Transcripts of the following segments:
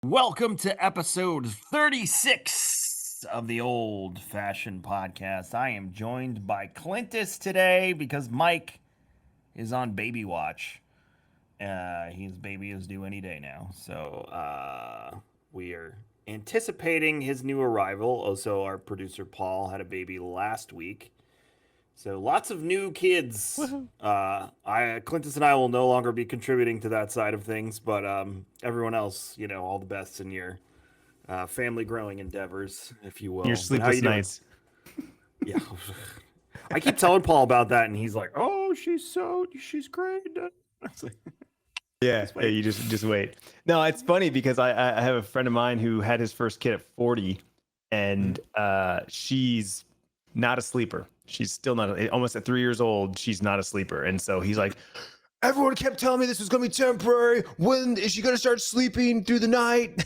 Welcome to episode 36 of the Old Fashioned Podcast. I am joined by Clintus today because Mike is on baby watch. His baby is due any day now. So we are anticipating his new arrival. Also, our producer Paul had a baby last week. So lots of new kids. Woohoo. Clintus and I will no longer be contributing to that side of things, but everyone else, all the best in your family growing endeavors, if you Your will. But how sleepless you doing? nights. Yeah, I keep telling Paul about that, and he's like, "Oh, she's great." It's like, Yeah, just yeah. wait. You just wait. No, it's funny because I have a friend of mine who had his first kid at 40, and she's not a sleeper. She's still not almost at 3 years old. She's not a sleeper, and so he's like, everyone kept telling me this was gonna be temporary. When is she gonna start sleeping through the night?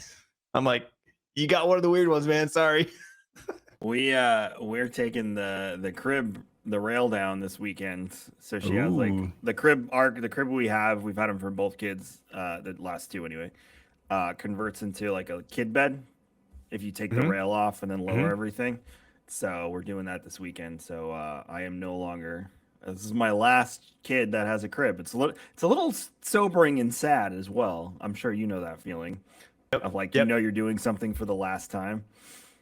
I'm like, you got one of the weird ones, man. Sorry. We're taking the rail down this weekend. So she has like Ooh. the crib we've had them for both kids, the last two anyway, converts into like a kid bed if you take the Mm-hmm. rail off and then lower Mm-hmm. everything. So we're doing that this weekend. So I am no longer. This is my last kid that has a crib. It's a little sobering and sad as well. I'm sure you know that feeling of like Yep. you're doing something for the last time.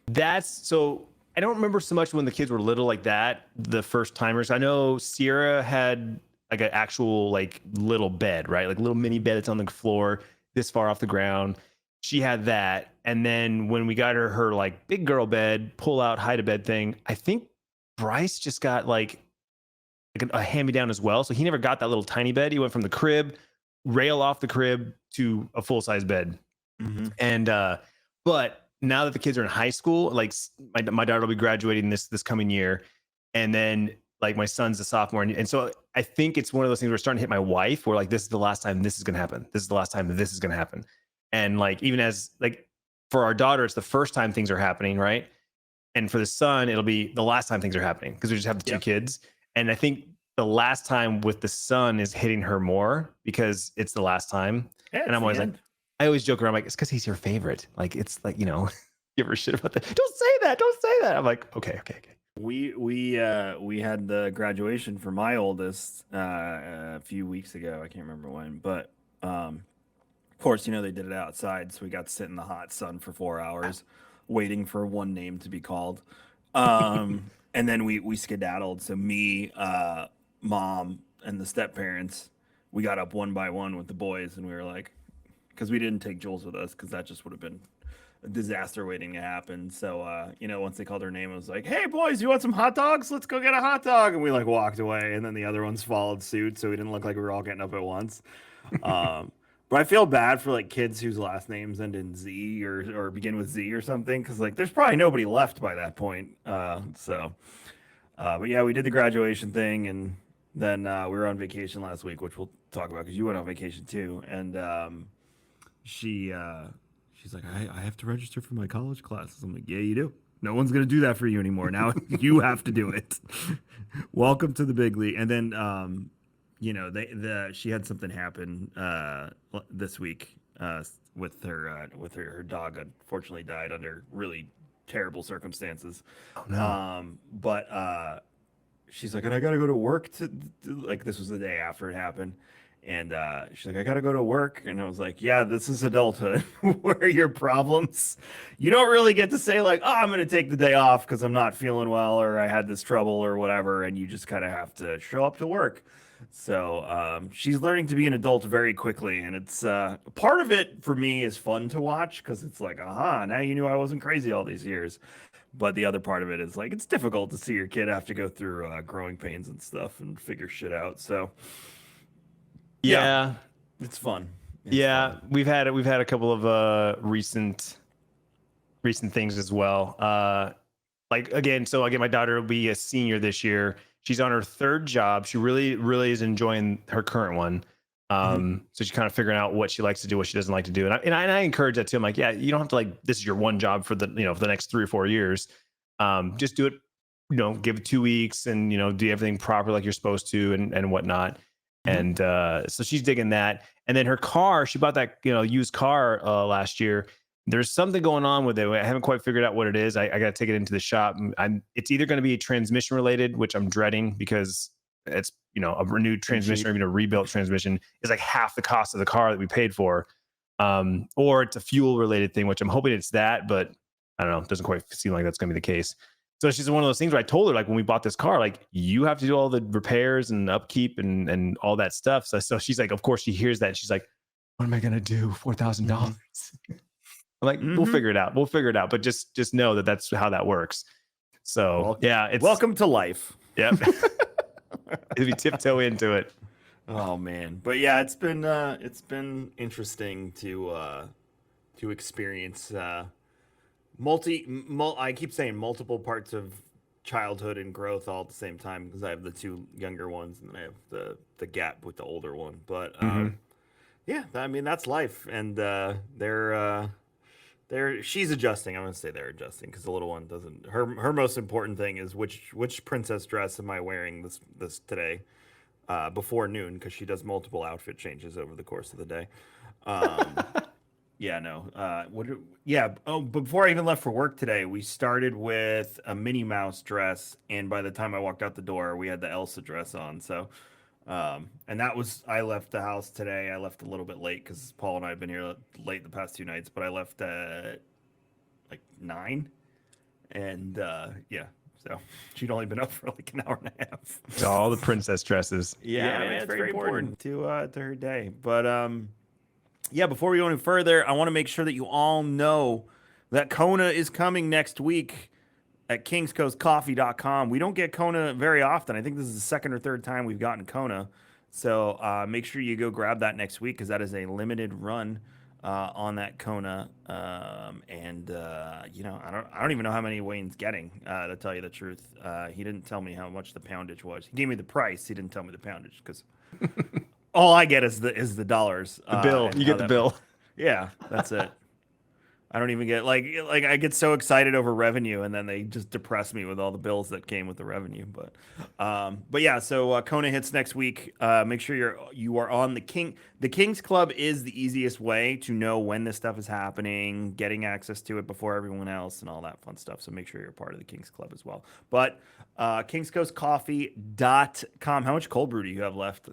That's so I don't remember so much when the kids were little like that, the first timers. I know Sierra had like an actual like little bed, right? Like little mini bed that's on the floor, this far off the ground. She had that. And then when we got her like big girl bed, pull out, hide a bed thing, I think Bryce just got like a hand me down as well. So he never got that little tiny bed. He went from the crib, rail off the crib to a full size bed. Mm-hmm. And but now that the kids are in high school, like my daughter will be graduating this coming year, and then like my son's a sophomore, and so I think it's one of those things where we're starting to hit my wife, where like this is the last time this is gonna happen. This is the last time that this is gonna happen. And like even as like for our daughter, it's the first time things are happening, right? And for the son, it'll be the last time things are happening because we just have the two Yep. kids. And I think the last time with the son is hitting her more because it's the last time. Yeah, And it's I'm the always like, end. I always joke around like it's because he's your favorite. Like it's like give her shit about that. Don't say that. Don't say that. I'm like, okay. We had the graduation for my oldest a few weeks ago. I can't remember when, but of course, they did it outside, so we got to sit in the hot sun for 4 hours, waiting for one name to be called. And then we skedaddled. So me, mom, and the step parents, we got up one by one with the boys, and we were like, because we didn't take Jules with us, because that just would have been a disaster waiting to happen. So once they called her name, it was like, "Hey boys, you want some hot dogs? Let's go get a hot dog." And we like walked away, and then the other ones followed suit, so we didn't look like we were all getting up at once. Um, but I feel bad for like kids whose last names end in Z or begin with Z or something, because like there's probably nobody left by that point. But yeah, we did the graduation thing, and then we were on vacation last week, which we'll talk about because you went on vacation too. And she she's like, I have to register for my college classes. I'm like, yeah, you do. No one's gonna do that for you anymore. Now you have to do it. Welcome to the big league. And then she had something happen this week with her dog. Unfortunately, died under really terrible circumstances. Oh no. But she's like, and I gotta go to work like this was the day after it happened. And she's like, I gotta go to work. And I was like, yeah, this is adulthood. Where are your problems? You don't really get to say, like, oh, I'm gonna take the day off because I'm not feeling well or I had this trouble or whatever. And you just kind of have to show up to work. So she's learning to be an adult very quickly. And it's part of it for me is fun to watch because it's like, aha, now you knew I wasn't crazy all these years. But the other part of it is like, it's difficult to see your kid have to go through growing pains and stuff and figure shit out. So yeah, Yeah. it's fun. It's Yeah. fun. We've had a couple of recent things as well. Like again, my daughter will be a senior this year. She's on her third job. She really is enjoying her current one. Mhm. So she's kind of figuring out what she likes to do, what she doesn't like to do. And I encourage that too. I'm like, yeah, you don't have to like, this is your one job for for the next 3 or 4 years. Just do it, give it 2 weeks and, do everything proper like you're supposed to and whatnot. And so she's digging that. And then her car, she bought that used car last year. There's something going on with it. I haven't quite figured out what it is. I got to take it into the shop. It's either going to be transmission related, which I'm dreading because it's a renewed transmission or even a rebuilt transmission is like half the cost of the car that we paid for. Or it's a fuel related thing, which I'm hoping it's that, but I don't know. It doesn't quite seem like that's going to be the case. So she's one of those things where I told her, like, when we bought this car, like, you have to do all the repairs and upkeep and all that stuff. So she's like, of course she hears that. And she's like, what am I going to do? $4,000. I'm like, we'll figure it out. We'll figure it out. But just know that that's how that works. So it's welcome to life. Yep. If you tiptoe into it. Oh man. But yeah, it's been interesting to experience, I keep saying multiple parts of childhood and growth all at the same time because I have the two younger ones and then I have the gap with the older one. But yeah, I mean that's life, and she's adjusting. I'm gonna say they're adjusting because the little one doesn't. Her most important thing is which princess dress am I wearing this today before noon because she does multiple outfit changes over the course of the day. Yeah, no. Oh, before I even left for work today, we started with a Minnie Mouse dress, and by the time I walked out the door, we had the Elsa dress on. So, and I left the house today. I left a little bit late because Paul and I have been here late the past 2 nights, but I left at like 9, and yeah. So she'd only been up for like an hour and a half. All the princess dresses. Yeah, man, it's very important to her day. But yeah, before we go any further, I want to make sure that you all know that Kona is coming next week at kingscoastcoffee.com. We don't get Kona very often. I think this is the second or third time we've gotten Kona. So make sure you go grab that next week because that is a limited run on that Kona. I don't even know how many Wayne's getting, to tell you the truth. He didn't tell me how much the poundage was. He gave me the price. He didn't tell me the poundage because... all I get is the dollars. The bill. You get the bill. Yeah, that's it. I don't even get like I get so excited over revenue, and then they just depress me with all the bills that came with the revenue. But yeah. So Kona hits next week. Make sure you are on the Kings Club is the easiest way to know when this stuff is happening, getting access to it before everyone else, and all that fun stuff. So make sure you're part of the Kings Club as well. But kingscoastcoffee.com. How much cold brew do you have left?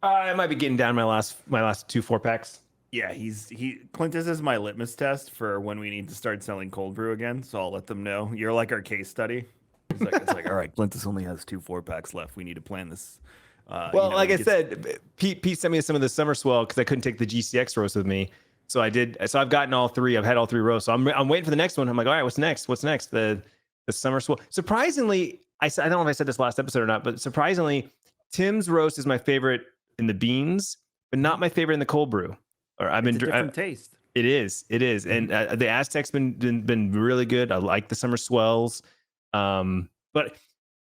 I might be getting down my last 2 4-packs. Yeah, Clintus is my litmus test for when we need to start selling cold brew again. So I'll let them know. You're like our case study. It's like, all right, Clintus only has 2 4-packs left. We need to plan this. Like I said, Pete sent me some of the summer swell because I couldn't take the GCX roast with me. So I did. So I've gotten all 3. I've had all 3 roasts. So I'm waiting for the next one. I'm like, all right, what's next? The summer swell. Surprisingly, I don't know if I said this last episode or not, but surprisingly, Tim's roast is my favorite in the beans, but not my favorite in the cold brew. Or it's a different taste. It is, and the Aztec's been really good. I like the summer swells, but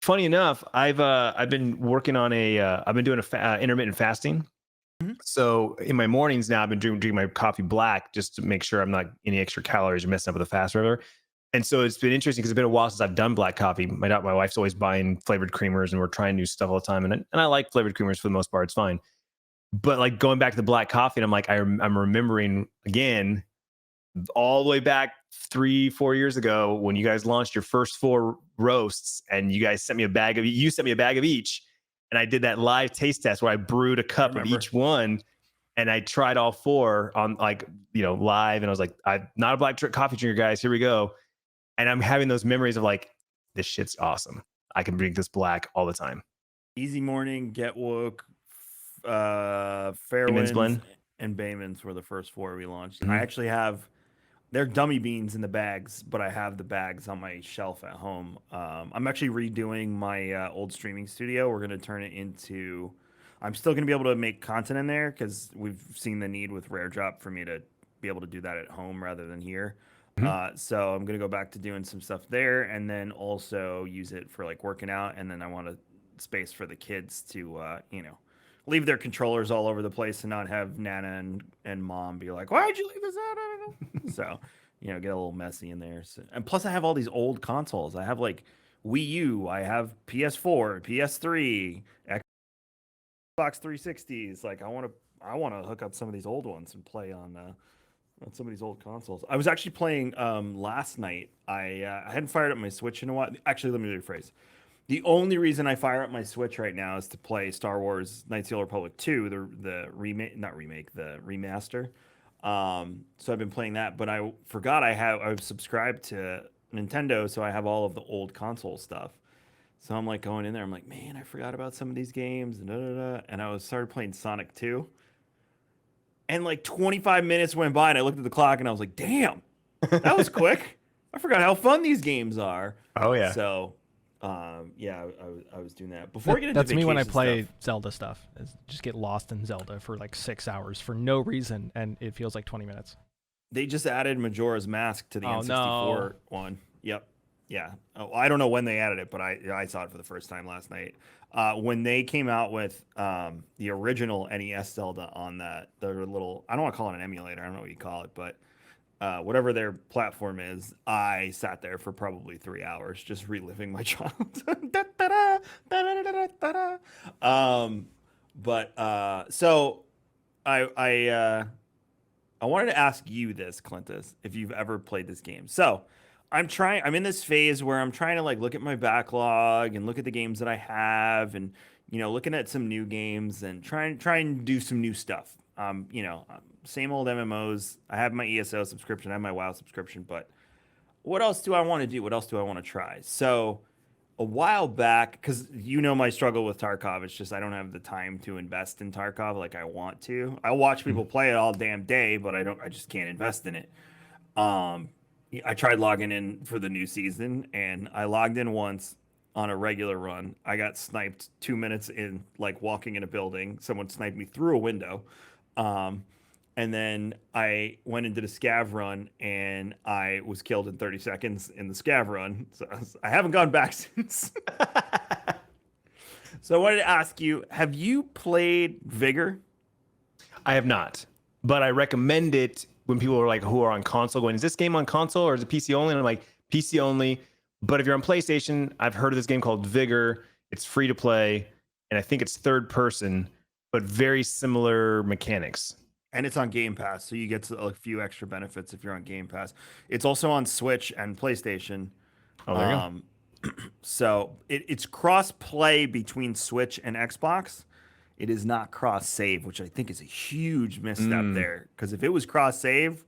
funny enough, I've been working on I've been doing intermittent fasting. Mm-hmm. So in my mornings now, I've been drinking my coffee black just to make sure I'm not any extra calories or messing up with the fast or whatever. And so it's been interesting because it's been a while since I've done black coffee. My wife's always buying flavored creamers, and we're trying new stuff all the time. And I like flavored creamers for the most part. It's fine. But like going back to the black coffee, and I'm like, I'm remembering again, all the way back 3-4 years ago when you guys launched your first 4 roasts, and you guys sent me a bag of each, and I did that live taste test where I brewed a cup of each one, and I tried all 4 on live, and I was like, I'm not a black coffee drinker, guys. Here we go. And I'm having those memories of like, this shit's awesome. I can drink this black all the time. Easy Morning, Get Woke, Fairwinds blend, and Bayman's were the first 4 we launched. Mm-hmm. I actually have they're dummy beans in the bags, but I have the bags on my shelf at home. I'm actually redoing my old streaming studio. We're going to turn it into... I'm still going to be able to make content in there because we've seen the need with Rare Drop for me to be able to do that at home rather than here. Mm-hmm. So I'm going to go back to doing some stuff there and then also use it for like working out. And then I want a space for the kids to, leave their controllers all over the place and not have Nana and Mom be like, why'd you leave this out? So, get a little messy in there. So, and plus I have all these old consoles. I have like Wii U. I have PS4, PS3, Xbox 360s. Like I want to hook up some of these old ones and play on some of these old consoles. I was actually playing last night. I hadn't fired up my Switch in a while. Actually, let me rephrase. The only reason I fire up my Switch right now is to play Star Wars Knights of the Old Republic 2, the remake, not remake, the remaster. So I've been playing that, but I forgot I was subscribed to Nintendo, so I have all of the old console stuff. So I'm like going in there, I'm like, man, I forgot about some of these games, and and I was started playing Sonic 2, and like 25 minutes went by, and I looked at the clock, and I was like, damn, that was quick. I forgot how fun these games are. Oh yeah. So, yeah, I was doing that before we get into That's me when I vacation play stuff. Zelda stuff. Is just get lost in Zelda for like 6 hours for no reason, and it feels like 20 minutes. They just added Majora's Mask to the Oh N64 no! one. Yep. Yeah. Oh, I don't know when they added it, but I saw it for the first time last night. When they came out with the original NES Zelda on that, their little, I don't want to call it an emulator. I don't know what you call it, but whatever their platform is, I sat there for probably 3 hours just reliving my childhood. Da-da-da, da-da-da-da-da-da. But so I I wanted to ask you this, Clintus, if you've ever played this game. So I'm in this phase where I'm trying to like look at my backlog and look at the games that I have and, looking at some new games and trying to do some new stuff. Same old MMOs. I have my ESO subscription, I have my WoW subscription, but what else do I want to do? What else do I want to try? So a while back, because my struggle with Tarkov, it's just I don't have the time to invest in Tarkov like I want to. I watch people play it all damn day, but I just can't invest in it. Um, I tried logging in for the new season, and I logged in once on a regular run. I got sniped 2 minutes in, like walking in a building. Someone sniped me through a window. Um, and then I went into the scav run and I was killed in 30 seconds in the scav run. So I haven't gone back since. So I wanted to ask you, have you played Vigor? I have not, but I recommend it when people are like who are on console going, is this game on console or is it PC only? And I'm like, PC only. But if you're on PlayStation, I've heard of this game called Vigor. It's free to play, and I think it's third person, but very similar mechanics. And it's on Game Pass, so you get a few extra benefits if you're on Game Pass. It's also on Switch and PlayStation. Oh, there you go. Um, so it's cross play between Switch and Xbox. It is not cross save, which I think is a huge misstep there. Because if it was cross save,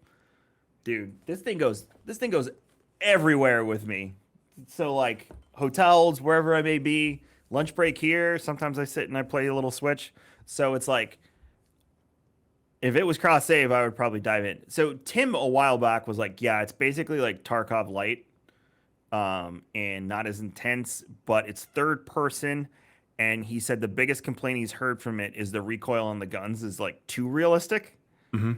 dude, this thing goes everywhere with me. So like hotels, wherever I may be, lunch break here. Sometimes I sit and I play a little Switch. So it's like if it was cross save, I would probably dive in. So Tim a while back was like, yeah, it's basically like Tarkov light, and not as intense, but it's third person. And he said the biggest complaint he's heard from it is the recoil on the guns is like too realistic. Mm-hmm.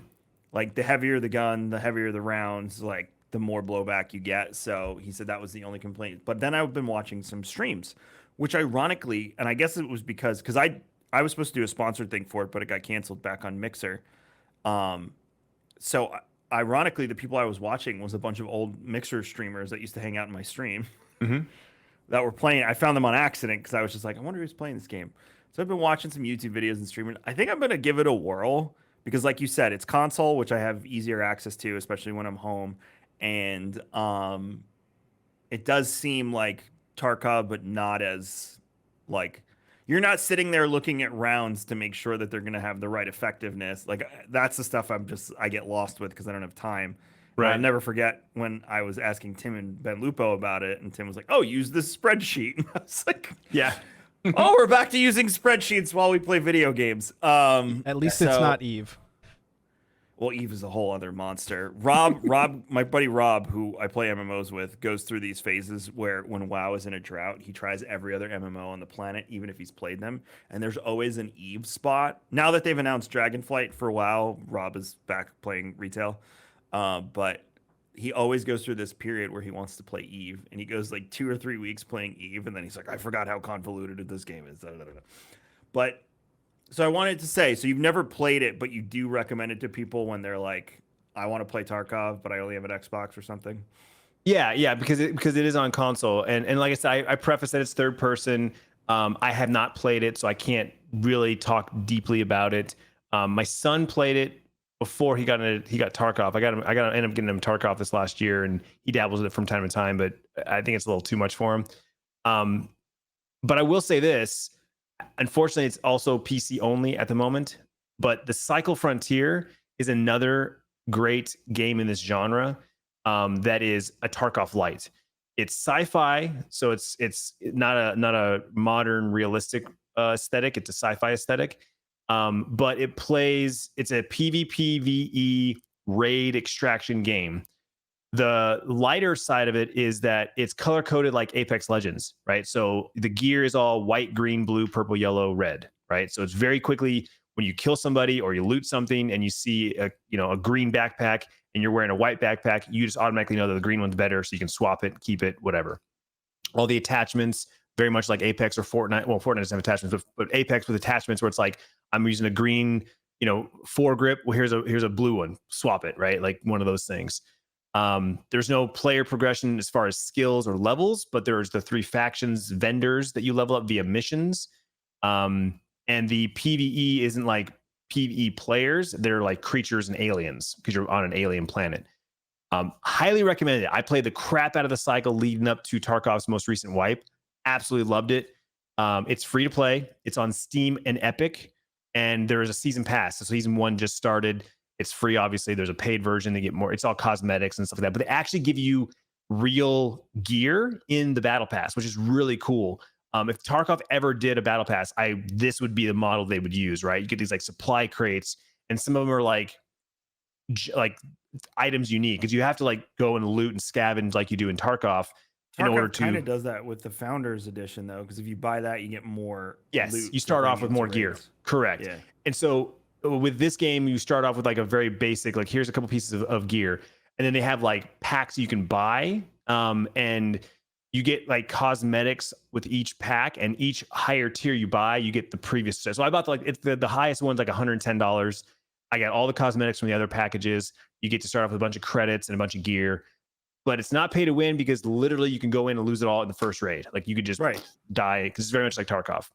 Like the heavier the gun, the heavier the rounds, like the more blowback you get. So he said that was the only complaint. But then I've been watching some streams, which ironically, and I guess it was because I was supposed to do a sponsored thing for it, but it got canceled back on Mixer. So ironically, the people I was watching was a bunch of old Mixer streamers that used to hang out in my stream Mm-hmm. that were playing. I found them on accident because I was just like, I wonder who's playing this game. So I've been watching some YouTube videos and streaming. I think I'm gonna give it a whirl because, like you said, it's console, which I have easier access to, especially when I'm home, and it does seem like Tarkov, but not as like you're not sitting there looking at rounds to make sure that they're going to have the right effectiveness. Like that's the stuff I get lost with because I don't have time. And I'll Right. never forget when I was asking Tim and Ben Lupo about it, and Tim was like, "Oh, use this spreadsheet." And I was like, Yeah. "Oh, we're back to using spreadsheets while we play video games." At least it's not Eve. Well, Eve is a whole other monster. Rob, my buddy Rob, who I play MMOs with, goes through these phases where when WoW is in a drought, he tries every other MMO on the planet, even if he's played them. And there's always an Eve spot. Now that they've announced Dragonflight for WoW, Rob is back playing retail. But he always goes through this period where he wants to play Eve, and he goes like 2 or 3 weeks playing Eve, and then he's like, I forgot how convoluted this game is. But so I wanted to say, so you've never played it, but you do recommend it to people when they're like, I want to play Tarkov, but I only have an Xbox or something. Yeah, because it is on console, and like I said, I preface that it's third person. I have not played it, so I can't really talk deeply about it. My son played it before he got Tarkov. End up getting him Tarkov this last year, and he dabbles with it from time to time, but I think it's a little too much for him. But I will say this: unfortunately, it's also PC only at the moment. But the Cycle Frontier is another great game in this genre. That is a Tarkov light. It's sci-fi, so it's not a modern realistic aesthetic. It's a sci-fi aesthetic, but it's a PvPvE raid extraction game. The lighter side of it is that it's color coded like Apex Legends, right? So the gear is all white, green, blue, purple, yellow, red, right? So it's very quickly when you kill somebody or you loot something and you see a green backpack and you're wearing a white backpack, you just automatically know that the green one's better, so you can swap it, keep it, whatever. All the attachments, very much like Apex or Fortnite. Well, Fortnite doesn't have attachments, but Apex with attachments where it's like I'm using a green, foregrip. Well, here's a blue one. Swap it, right? Like one of those things. There's no player progression as far as skills or levels, but there's the 3 factions vendors that you level up via missions. And the PvE isn't like PvE players, they're like creatures and aliens because you're on an alien planet. Highly recommended it. I played the crap out of the cycle leading up to Tarkov's most recent wipe. Absolutely loved it. It's free to play. It's on Steam and Epic, and there is a season pass. So season 1 just started. It's free, obviously. There's a paid version to get more. It's all cosmetics and stuff like that. But they actually give you real gear in the battle pass, which is really cool. If Tarkov ever did a battle pass, this would be the model they would use, right? You get these like supply crates, and some of them are like items unique because you have to like go and loot and scavenge like you do in Tarkov in order to. Kind of does that with the Founders Edition though, because if you buy that, you get more. Yes, loot you start off with more gear. Correct. Yeah. And so with this game, you start off with like a very basic, like here's a couple pieces of gear, and then they have like packs you can buy, and you get like cosmetics with each pack, and each higher tier you buy, you get the previous. So I bought it's the highest one's like $110. I got all the cosmetics from the other packages. You get to start off with a bunch of credits and a bunch of gear, but it's not pay to win because literally you can go in and lose it all in the first raid. Like you could just die because it's very much like Tarkov.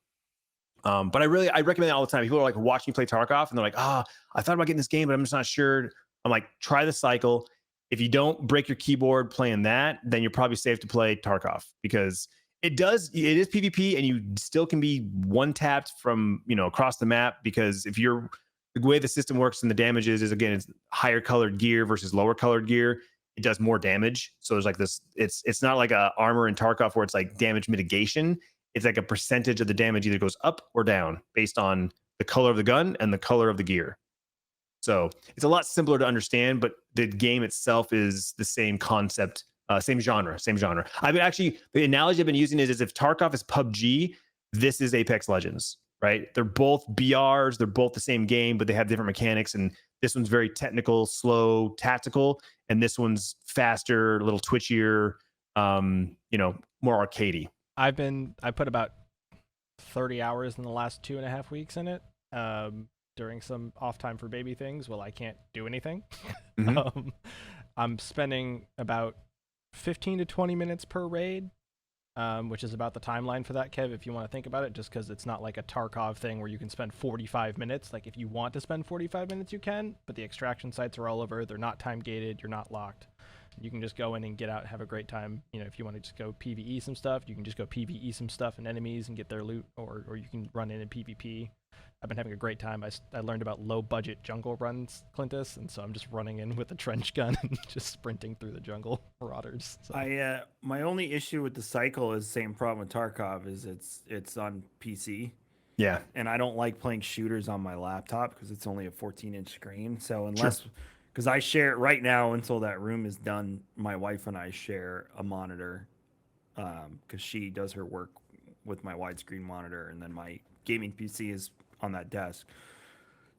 But I recommend it all the time. People are like watching me play Tarkov and they're like, I thought about getting this game, but I'm just not sure. I'm like, try the cycle. If you don't break your keyboard playing that, then you're probably safe to play Tarkov because it is PvP and you still can be one tapped from, across the map because the way the system works and the damages is again, it's higher colored gear versus lower colored gear. It does more damage. So there's like this, it's not like a armor in Tarkov where it's like damage mitigation. It's like a percentage of the damage either goes up or down based on the color of the gun and the color of the gear. So it's a lot simpler to understand, but the game itself is the same concept, same genre. The analogy I've been using is if Tarkov is PUBG, this is Apex Legends, right? They're both BRs, they're both the same game, but they have different mechanics. And this one's very technical, slow, tactical, and this one's faster, a little twitchier, more arcadey. I put about 30 hours in the last 2.5 weeks in it, during some off time for baby things. Well, I can't do anything. Mm-hmm. I'm spending about 15 to 20 minutes per raid, which is about the timeline for that, Kev, if you want to think about it, just because it's not like a Tarkov thing where you can spend 45 minutes. Like if you want to spend 45 minutes, you can, but the extraction sites are all over. They're not time gated. You're not locked. You can just go in and get out and have a great time. If you want to just go PvE some stuff, you can just go PvE some stuff and enemies and get their loot, or you can run in PvP. I've been having a great time. I learned about low budget jungle runs, Clintus, and so I'm just running in with a trench gun and just sprinting through the jungle marauders. So. My only issue with the cycle is the same problem with Tarkov is it's on PC. Yeah. And I don't like playing shooters on my laptop because it's only a 14-inch screen. So unless because I share right now until that room is done, my wife and I share a monitor because she does her work with my widescreen monitor, and then my gaming PC is on that desk.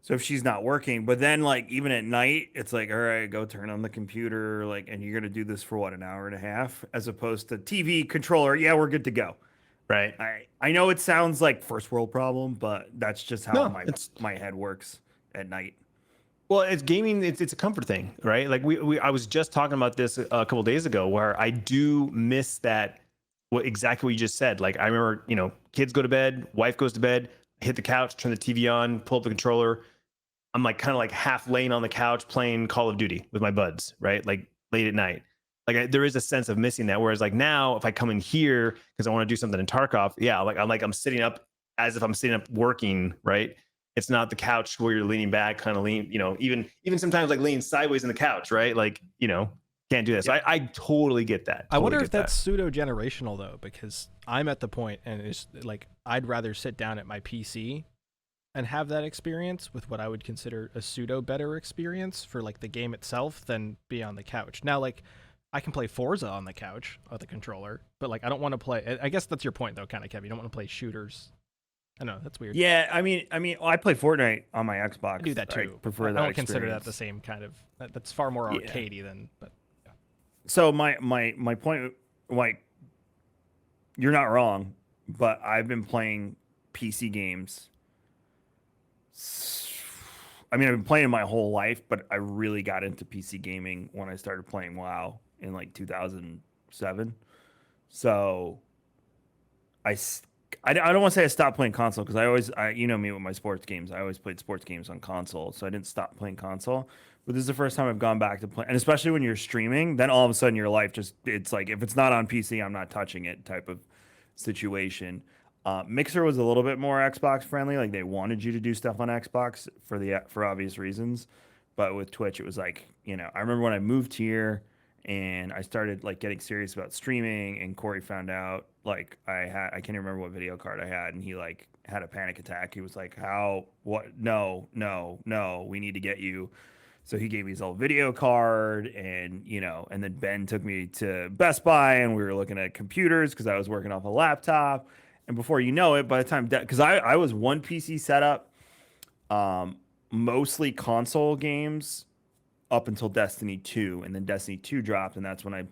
So if she's not working, but then like even at night, it's like, all right, go turn on the computer, like, and you're gonna do this for what, an hour and a half, as opposed to TV controller. Yeah, we're good to go. Right. I know it sounds like first world problem, but that's just how my head works at night. Well, it's gaming. It's a comfort thing, right? Like I was just talking about this a couple days ago, where I do miss that. What exactly what you just said? Like I remember, kids go to bed, wife goes to bed, hit the couch, turn the TV on, pull up the controller. I'm like kind of like half laying on the couch playing Call of Duty with my buds, right? Like late at night. Like there is a sense of missing that. Whereas like now, if I come in here because I want to do something in Tarkov, yeah, I'm sitting up as if I'm sitting up working, right? It's not the couch where you're leaning back, kind of lean, even sometimes like leaning sideways in the couch, right? Like, can't do this. Yeah. So I totally get that. I wonder Totally if get that's pseudo generational though, because I'm at the point and it's like I'd rather sit down at my PC and have that experience with what I would consider a pseudo better experience for like the game itself than be on the couch. Now, like I can play Forza on the couch with the controller, but like I don't want to play. I guess that's your point though, kind of, Kev. You don't want to play shooters. I know that's weird. Yeah, I mean, I play Fortnite on my Xbox. I do that too. I prefer I that. don't consider that experience. the same kind of. That's far more Yeah. arcadey than. But So my point, like, you're not wrong, but I've been playing PC games. I mean, I've been playing my whole life, but I really got into PC gaming when I started playing WoW in like 2007. So I don't want to say I stopped playing console because you know me with my sports games. I always played sports games on console, so I didn't stop playing console. But this is the first time I've gone back to play, and especially when you're streaming, then all of a sudden your life it's like if it's not on PC, I'm not touching it type of situation. Mixer was a little bit more Xbox friendly, like they wanted you to do stuff on Xbox for obvious reasons. But with Twitch, it was like I remember when I moved here and I started like getting serious about streaming, and Corey found out like I can't even remember what video card I had, and he like had a panic attack. He was like, "How? What? No, no, no! We need to get you." So he gave me his old video card, and and then Ben took me to Best Buy, and we were looking at computers because I was working off a laptop. And before you know it, by the time because I was one PC setup, mostly console games up until Destiny 2, and then Destiny 2 dropped, and that's when I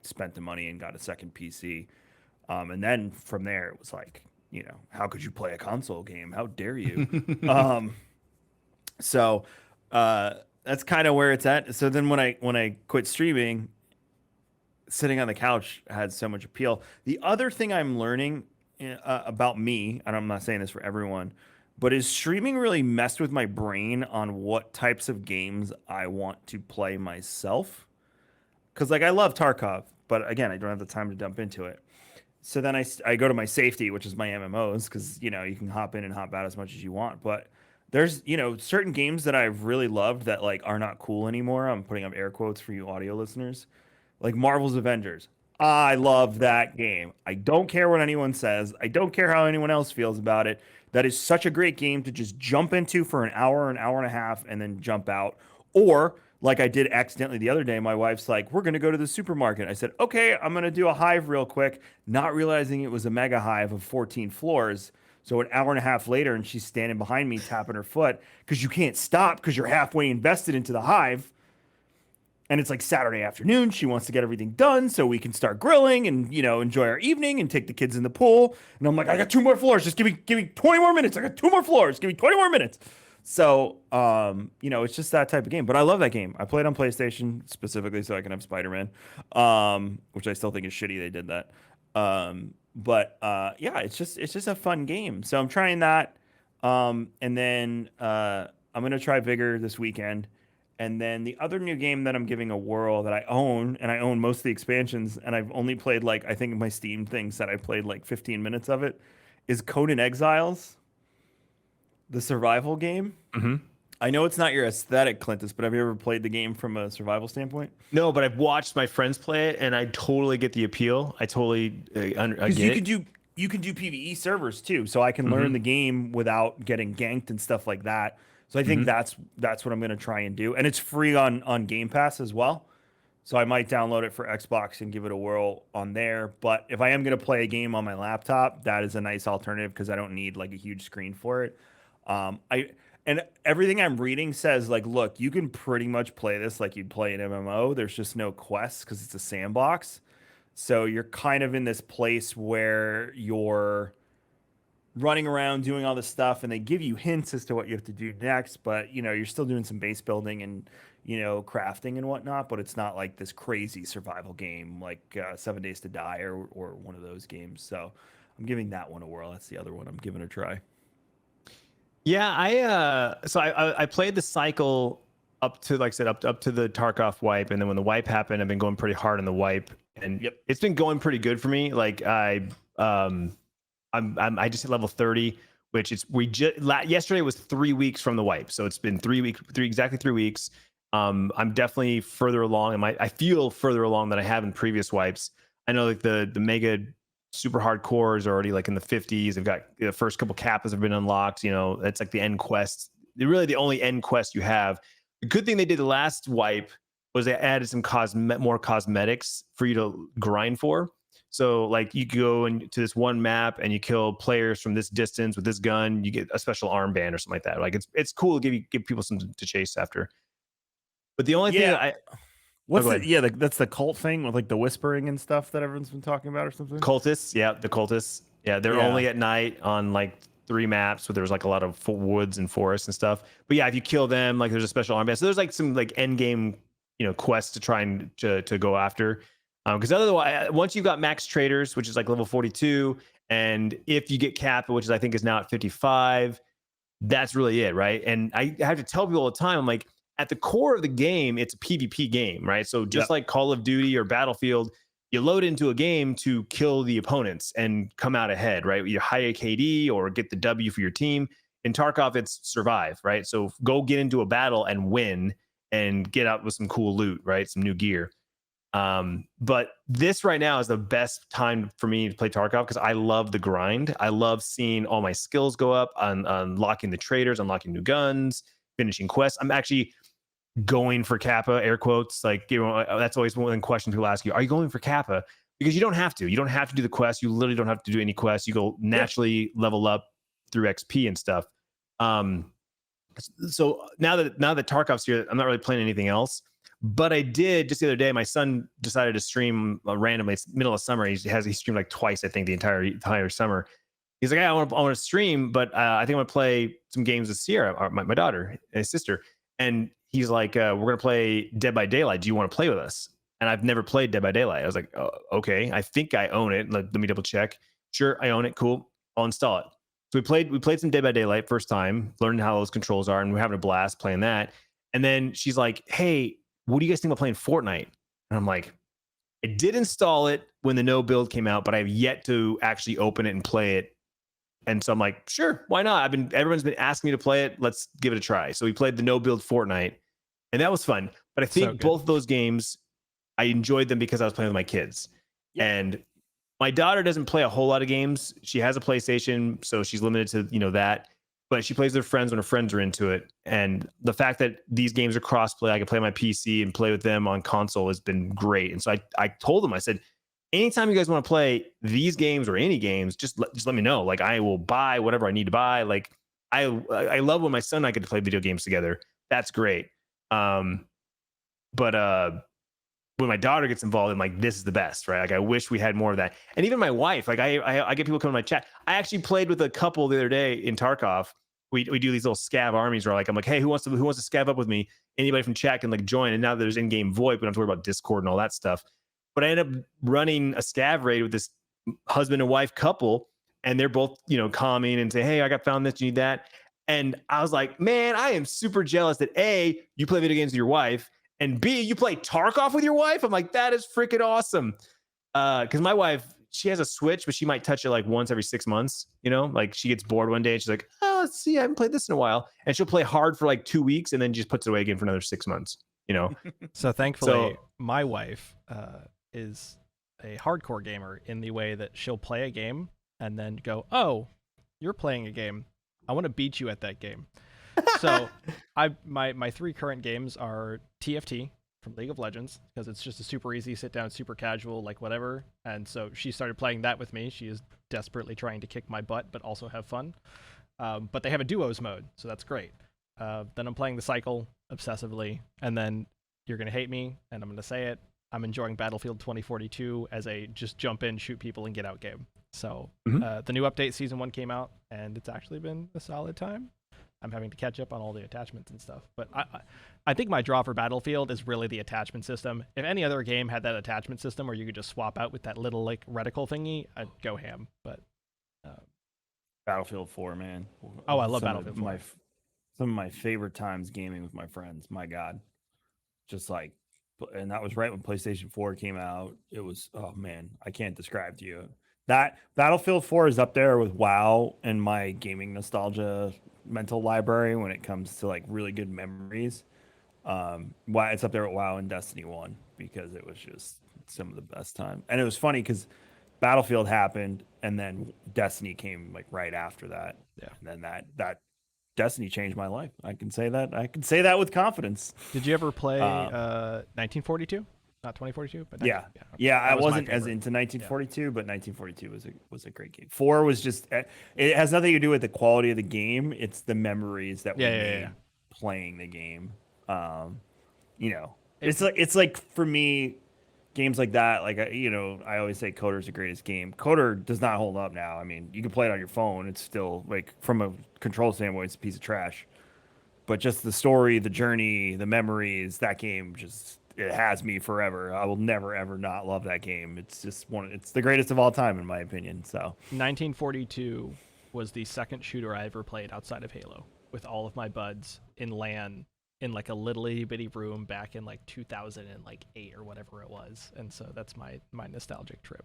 spent the money and got a second PC. And then from there it was like, how could you play a console game? How dare you? So that's kind of where it's at. So then when I quit streaming, sitting on the couch had so much appeal. The other thing I'm learning about me, and I'm not saying this for everyone, but is streaming really messed with my brain on what types of games I want to play myself? Because like I love Tarkov, but again, I don't have the time to dump into it. So then I go to my safety, which is my MMOs, because you can hop in and hop out as much as you want. But there's certain games that I've really loved that like are not cool anymore. I'm putting up air quotes for you audio listeners, like Marvel's Avengers. I love that game. I don't care what anyone says. I don't care how anyone else feels about it. That is such a great game to just jump into for an hour and a half, and then jump out. Or like I did accidentally the other day, my wife's like, "We're going to go to the supermarket." I said, "Okay, I'm going to do a hive real quick," not realizing it was a mega hive of 14 floors. So an hour and a half later, and she's standing behind me tapping her foot because you can't stop because you're halfway invested into the hive. And it's like Saturday afternoon. She wants to get everything done so we can start grilling and, enjoy our evening and take the kids in the pool. And I'm like, I got 2 more floors. Just give me 20 more minutes. I got 2 more floors. Give me 20 more minutes. So, it's just that type of game. But I love that game. I played on PlayStation specifically so I can have Spider-Man, which I still think is shitty they did that. Yeah, it's just a fun game. So I'm trying that. And then I'm going to try Vigor this weekend. And then the other new game that I'm giving a whirl that I own, and I own most of the expansions, and I've only played like, I think my Steam thing said I played like 15 minutes of it, is Conan Exiles, the survival game. Mm-hmm. I know it's not your aesthetic, Clintus, but have you ever played the game from a survival standpoint? No, but I've watched my friends play it, and I totally get the appeal. I totally I get you can do PvE servers too, so I can learn the game without getting ganked and stuff like that. So I think that's what I'm going to try and do. And it's free on Game Pass as well. So I might download it for Xbox and give it a whirl on there. But if I am going to play a game on my laptop, that is a nice alternative because I don't need like a huge screen for it. And everything I'm reading says like, look, you can pretty much play this like you'd play an MMO. There's just no quests because it's a sandbox. So you're kind of in this place where you're running around doing all this stuff, and they give you hints as to what you have to do next, but you're still doing some base building and crafting and whatnot, but it's not like this crazy survival game like 7 Days to Die or one of those games. So I'm giving that one a whirl. That's the other one I'm giving a try. Yeah, I played the cycle up to, like I said, up to the Tarkov wipe, and then when the wipe happened, I've been going pretty hard on the wipe, and Yep. it's been going pretty good for me. Like I just hit level 30, which is yesterday was 3 weeks from the wipe, so it's been 3 weeks, exactly 3 weeks. I'm definitely further along, and I feel further along than I have in previous wipes. I know like the mega super hardcore is already like in the 50s. They've got the first couple kappas have been unlocked. That's like the end quest. They're really the only end quest you have. The good thing they did the last wipe was they added some more cosmetics for you to grind for. So like you go into this one map and you kill players from this distance with this gun, you get a special armband or something like that. Like it's cool to give people something to chase after. But the only thing that's the cult thing with like the whispering and stuff that everyone's been talking about or something. Cultists, yeah, the cultists, yeah, they're only at night on like 3 maps where there's like a lot of woods and forests and stuff. But yeah, if you kill them, like there's a special armband. So there's like some like end game, quests to try and to go after. Because otherwise, once you've got max traders, which is like level 42, and if you get Kappa, which is I think is now at 55, that's really it, right? And I have to tell people all the time, I'm like, at the core of the game, it's a PvP game, right? So just like Call of Duty or Battlefield, you load into a game to kill the opponents and come out ahead, right? You high a KD or get the W for your team. In Tarkov, it's survive, right? So go get into a battle and win and get out with some cool loot, right? Some new gear. But this right now is the best time for me to play Tarkov because I love the grind. I love seeing all my skills go up on unlocking the traders, unlocking new guns, finishing quests. I'm actually going for Kappa, air quotes. Like, that's always one of the questions people ask you. Are you going for Kappa? Because you don't have to. You don't have to do the quest. You literally don't have to do any quests. You go naturally level up through XP and stuff. So now that Tarkov's here, I'm not really playing anything else. But I did just the other day. My son decided to stream randomly. It's middle of summer. He streamed like twice, I think, the entire summer. He's like, "Hey, I want to stream, but I think I want to play some games with Sierra, my daughter, his sister." And he's like, "We're gonna play Dead by Daylight. Do you want to play with us?" And I've never played Dead by Daylight. I was like, "Oh, okay. I think I own it. Let me double check. Sure, I own it. Cool. I'll install it." So we played some Dead by Daylight first time, learning how those controls are, and we're having a blast playing that. And then she's like, "Hey, what do you guys think about playing Fortnite?" And I'm like, I did install it when the no build came out, but I have yet to actually open it and play it. And so I'm like, sure, why not? Everyone's been asking me to play it. Let's give it a try. So we played the no build Fortnite, and that was fun. But I think both of those games, I enjoyed them because I was playing with my kids. Yep. And my daughter doesn't play a whole lot of games. She has a PlayStation, so she's limited to that. But she plays with her friends when her friends are into it. And the fact that these games are crossplay, I can play on my PC and play with them on console has been great. And so I told them, I said, anytime you guys want to play these games or any games, just let me know. Like, I will buy whatever I need to buy. Like, I love when my son and I get to play video games together. That's great. But when my daughter gets involved, I'm like, this is the best, right? Like, I wish we had more of that. And even my wife, like I get people come to my chat. I actually played with a couple the other day in Tarkov. We do these little scav armies where I'm like, hey, who wants to scav up with me? Anybody from chat can like join. And now there's in-game VoIP. We don't have to worry about Discord and all that stuff. But I ended up running a scav raid with this husband and wife couple, and they're both, calming and say, hey, I got found this, you need that. And I was like, man, I am super jealous that A, you play video games with your wife, and B, you play Tarkov with your wife. I'm like, that is freaking awesome. Because my wife, she has a Switch, but she might touch it like once every 6 months. Like she gets bored one day and she's like, oh, let's see, I haven't played this in a while. And she'll play hard for like 2 weeks and then just puts it away again for another 6 months. So thankfully, my wife is a hardcore gamer in the way that she'll play a game and then go, oh, you're playing a game. I want to beat you at that game. So my 3 current games are TFT from League of Legends, because it's just a super easy sit down, super casual, like whatever. And so she started playing that with me. She is desperately trying to kick my butt, but also have fun. But they have a duos mode, so that's great. Then I'm playing the cycle obsessively, and then you're going to hate me, and I'm going to say it. I'm enjoying Battlefield 2042 as a just jump in, shoot people, and get out game. So Mhm. the new update, season 1 came out, and it's actually been a solid time. I'm having to catch up on all the attachments and stuff. But I think my draw for Battlefield is really the attachment system. If any other game had that attachment system where you could just swap out with that little like reticle thingy, I'd go ham. But Battlefield 4, man. oh, I love Some Battlefield of 4. some of my favorite times gaming with my friends. My God, just like, and that was right when PlayStation 4 came out. It was, oh man, I can't describe to you. That Battlefield 4 is up there with WoW in my gaming nostalgia mental library when it comes to like really good memories. Why it's up there with WoW and Destiny 1 because it was just some of the best time. And it was funny because Battlefield happened and then Destiny came like right after that. Yeah. And then that Destiny changed my life. I can say that. I can say that with confidence. Did you ever play 1942? Not 2042, but Yeah. okay. Yeah, I That was my wasn't as favorite. into 1942, but 1942 was a great game. 4 was just it has nothing to do with the quality of the game. It's the memories that we made playing the game. You know, it's like for me games like that, like I always say Coder's the greatest game. Coder does not hold up now. I mean, you can play it on your phone. It's still like from a control standpoint, it's a piece of trash. But just the story, the journey, the memories, that game just it has me forever. I will never ever not love that game. It's just it's the greatest of all time in my opinion. So 1942 was the second shooter I ever played outside of Halo with all of my buds in LAN in like a little itty bitty room back in like 2008 or whatever it was. And so that's my nostalgic trip.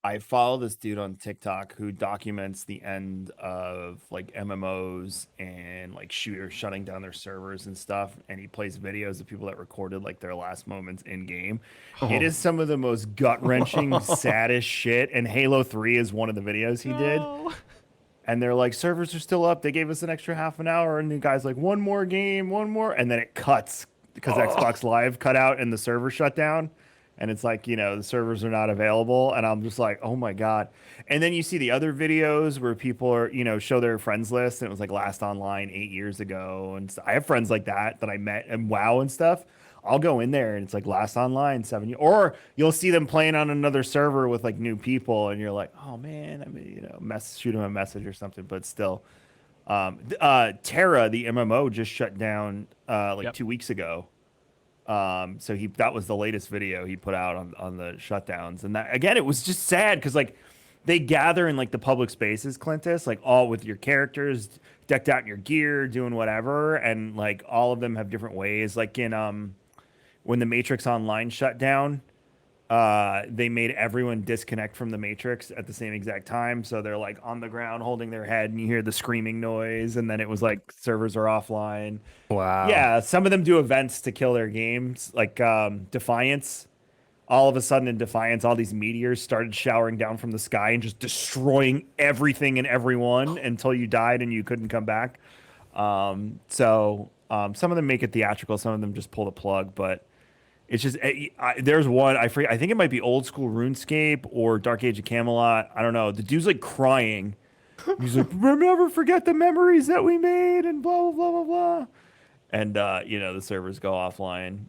I follow this dude on TikTok who documents the end of like MMOs and like shooters shutting down their servers and stuff. And he plays videos of people that recorded like their last moments in game. It is some of the most gut wrenching, saddest shit. And Halo 3 is one of the videos he did. And they're like, servers are still up. They gave us an extra half an hour. And the guy's like, one more game, one more. And then it cuts because Xbox Live cut out and the server shut down. And it's like, the servers are not available. And I'm just like, oh my God. And then you see the other videos where people are, show their friends list. And it was like last online 8 years ago. And I have friends like that I met and WoW and stuff. I'll go in there and it's like last online 7 years. Or you'll see them playing on another server with like new people. And you're like, oh man, I mean, shoot them a message or something. But still, Terra, the MMO, just shut down 2 weeks ago. So that was the latest video he put out on the shutdowns. And that again, it was just sad because like they gather in like the public spaces, Clintus, like all with your characters decked out in your gear, doing whatever, and like all of them have different ways. Like in when the Matrix Online shut down, they made everyone disconnect from the Matrix at the same exact time. So they're like on the ground holding their head and you hear the screaming noise. And then it was like servers are offline. Wow. Yeah. Some of them do events to kill their games, like Defiance. All of a sudden in Defiance, all these meteors started showering down from the sky and just destroying everything and everyone until you died and you couldn't come back. Some of them make it theatrical. Some of them just pull the plug, but it's just there's one I think it might be old school RuneScape or Dark Age of Camelot. I don't know. The dude's like crying. He's like, "Never forget the memories that we made," and blah blah blah blah blah. And the servers go offline.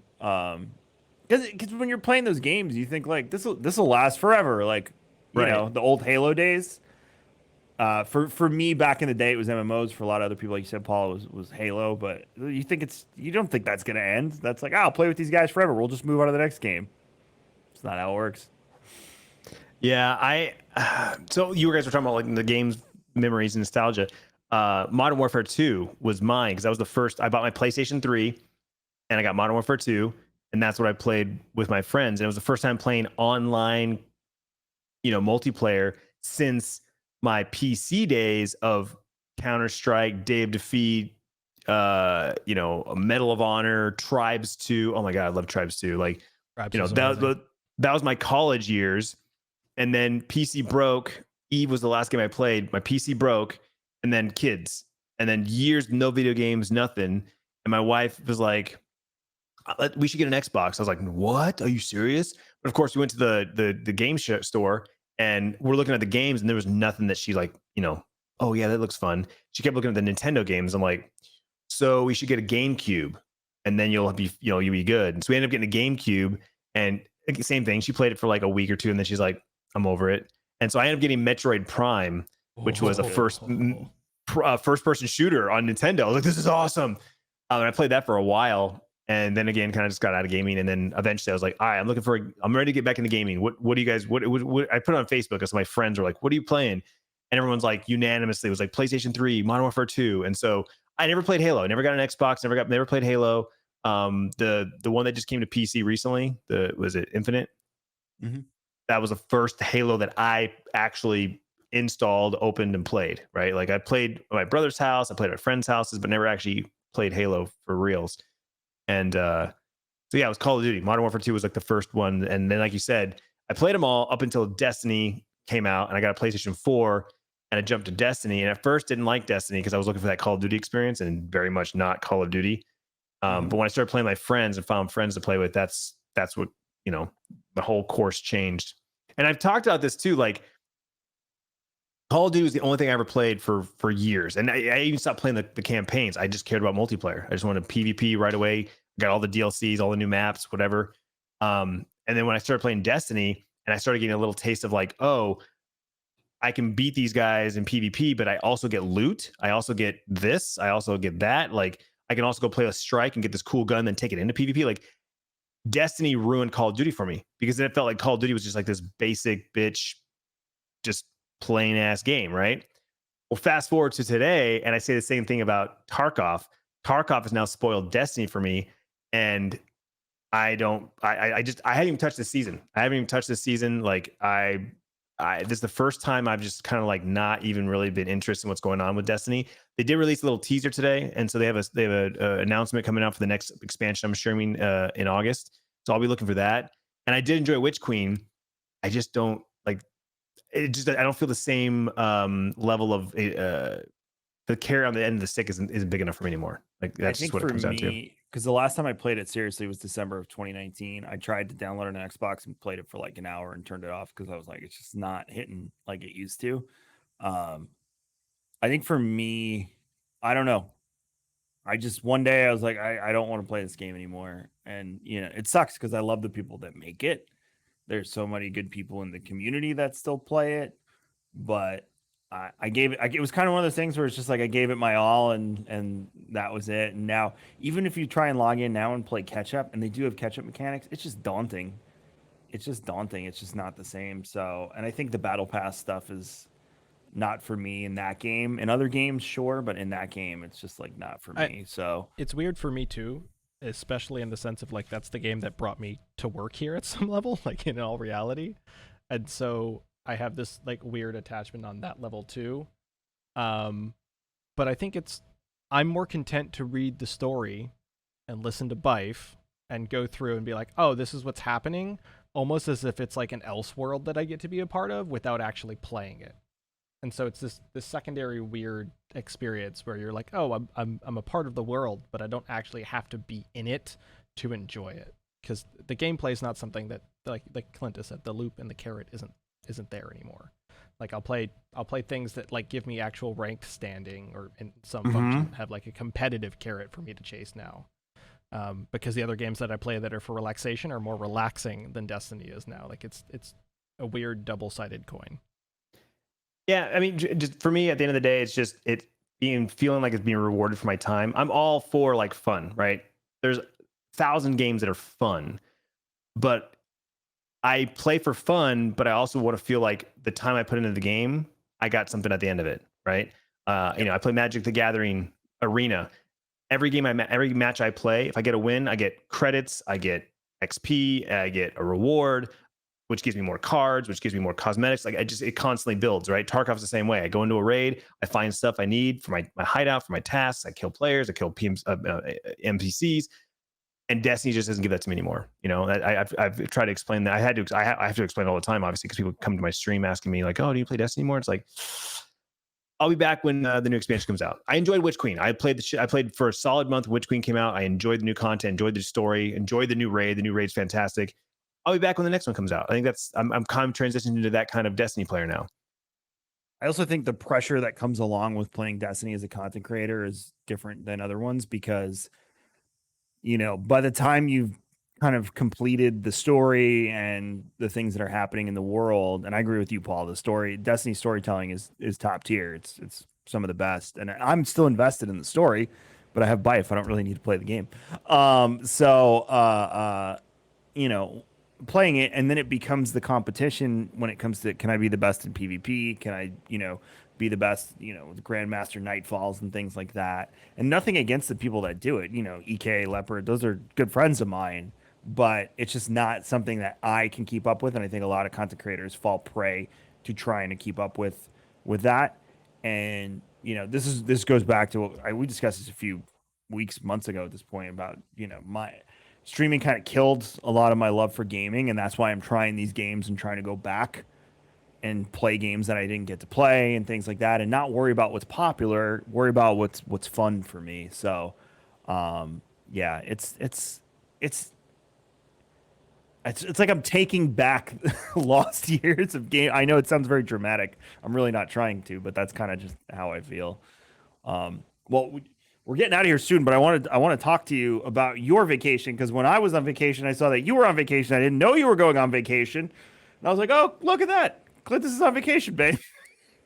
Because when you're playing those games, you think like this will last forever. Like the old Halo days. For me back in the day, it was MMOs. For a lot of other people, like you said, Paul, was Halo. But you don't think that's gonna end. That's like, I'll play with these guys forever. We'll just move on to the next game. It's not how it works. Yeah, so you guys were talking about like the games memories and nostalgia. Modern Warfare 2 was mine because that was the first. I bought my PlayStation 3, and I got Modern Warfare 2, and that's what I played with my friends. And it was the first time playing online, multiplayer since my PC days of Counter-Strike, Day of Defeat, Medal of Honor, Tribes 2. Oh my God, I love Tribes 2. Like, that was my college years. And then PC broke. Eve was the last game I played. My PC broke, and then kids, and then years, no video games, nothing. And my wife was like, we should get an Xbox. I was like, what? Are you serious? But of course, we went to the game store, and we're looking at the games, and there was nothing that she like, oh yeah, that looks fun. She kept looking at the Nintendo games. I'm like, so we should get a GameCube, and then you'll be good. And so we ended up getting a GameCube, and same thing. She played it for like a week or two, and then she's like, I'm over it. And so I ended up getting Metroid Prime, which was a first-person shooter on Nintendo. I was like, this is awesome. And I played that for a while. And then again, kind of just got out of gaming. And then eventually I was like, all right, I'm ready to get back into gaming. What do you guys, what I put it on Facebook because my friends were like, what are you playing? And everyone's like unanimously was like PlayStation 3, Modern Warfare 2. And so I never played Halo. I never got an Xbox, never played Halo. The one that just came to PC recently, was it Infinite? Mm-hmm. That was the first Halo that I actually installed, opened, and played, right? Like I played at my brother's house, I played at friends' houses, but never actually played Halo for reals. And so yeah, it was Call of Duty. Modern Warfare 2 was like the first one. And then, like you said, I played them all up until Destiny came out, and I got a PlayStation 4, and I jumped to Destiny. And at first didn't like Destiny because I was looking for that Call of Duty experience, and very much not Call of Duty. But when I started playing my friends and found friends to play with, that's what, the whole course changed. And I've talked about this too, like Call of Duty was the only thing I ever played for years. And I even stopped playing the campaigns. I just cared about multiplayer. I just wanted PvP right away. Got all the DLCs, all the new maps, whatever. And then when I started playing Destiny and I started getting a little taste of like, oh, I can beat these guys in PvP, but I also get loot. I also get this. I also get that. Like I can also go play a strike and get this cool gun, then take it into PvP. Like Destiny ruined Call of Duty for me because then it felt like Call of Duty was just like this basic bitch, just plain ass game, right? Well, fast forward to today, and I say the same thing about Tarkov. Tarkov has now spoiled Destiny for me, and I haven't even touched this season. Like this is the first time I've just kind of like not even really been interested in what's going on with Destiny. They did release a little teaser today, and so they have a announcement coming out for the next expansion I'm streaming in August. So I'll be looking for that. And I did enjoy Witch Queen. I just don't like it. I don't feel the same level of the carrot on the end of the stick isn't big enough for me anymore. Like that's just what it comes down to. Because the last time I played it seriously was December of 2019. I tried to download an Xbox and played it for like an hour and turned it off because I was like, it's just not hitting like it used to. I think for me, I don't know. I just one day I was like, I don't want to play this game anymore. And it sucks because I love the people that make it. There's so many good people in the community that still play it, but I gave it. It was kind of one of those things where it's just like I gave it my all, and that was it. And now, even if you try and log in now and play catch up, and they do have catch up mechanics, it's just daunting. It's just not the same. So, and I think the battle pass stuff is not for me in that game. In other games, sure, but in that game, it's just like not for me. So it's weird for me too, especially in the sense of like that's the game that brought me to work here at some level, like in all reality, and so I have this like weird attachment on that level too. But I think I'm more content to read the story and listen to Bife and go through and be like, oh, this is what's happening, almost as if it's like an Elseworld that I get to be a part of without actually playing it. And so it's this secondary weird experience where you're like, oh, I'm a part of the world, but I don't actually have to be in it to enjoy it, because the gameplay is not something that like Clintus said, the loop and the carrot isn't there anymore. Like I'll play things that like give me actual ranked standing or in some function have like a competitive carrot for me to chase now. Because the other games that I play that are for relaxation are more relaxing than Destiny is now. Like it's a weird double-sided coin. Yeah, I mean, just for me, at the end of the day, it's just feeling like it's being rewarded for my time. I'm all for like fun, right? There's 1,000 games that are fun, but I play for fun, but I also want to feel like the time I put into the game, I got something at the end of it, right? I play Magic the Gathering Arena. Every match I play, if I get a win, I get credits, I get XP, I get a reward, which gives me more cards, which gives me more cosmetics. Like it constantly builds, right? Tarkov's the same way. I go into a raid, I find stuff I need for my hideout, for my tasks. I kill players, I kill NPCs, and Destiny just doesn't give that to me anymore. I've tried to explain that. I have to explain it all the time, obviously, because people come to my stream asking me like, "Oh, do you play Destiny more?" It's like, I'll be back when the new expansion comes out. I enjoyed Witch Queen. I played for a solid month. Witch Queen came out. I enjoyed the new content, enjoyed the story, enjoyed the new raid. The new raid's fantastic. I'll be back when the next one comes out. I think I'm kind of transitioning into that kind of Destiny player now. I also think the pressure that comes along with playing Destiny as a content creator is different than other ones because, by the time you've kind of completed the story and the things that are happening in the world. And I agree with you, Paul. Destiny storytelling is top tier. It's some of the best. And I'm still invested in the story, but I have Bife. I don't really need to play the game. You know, playing it, and then it becomes the competition when it comes to, can I be the best in PvP? Can I, be the best, the Grandmaster Nightfalls and things like that. And nothing against the people that do it, EK, Leopard, those are good friends of mine, but it's just not something that I can keep up with. And I think a lot of content creators fall prey to trying to keep up with that. And, this goes back to what we discussed this a few months ago at this point about, my streaming kind of killed a lot of my love for gaming, and that's why I'm trying these games and trying to go back and play games that I didn't get to play and things like that, and not worry about what's popular, worry about what's fun for me. So, yeah, it's like I'm taking back lost years of game. I know it sounds very dramatic. I'm really not trying to, but that's kind of just how I feel. Well, we're getting out of here soon, but I want to talk to you about your vacation, because when I was on vacation, I saw that you were on vacation. I didn't know you were going on vacation, and I was like, "Oh, look at that! Clintus is on vacation, babe."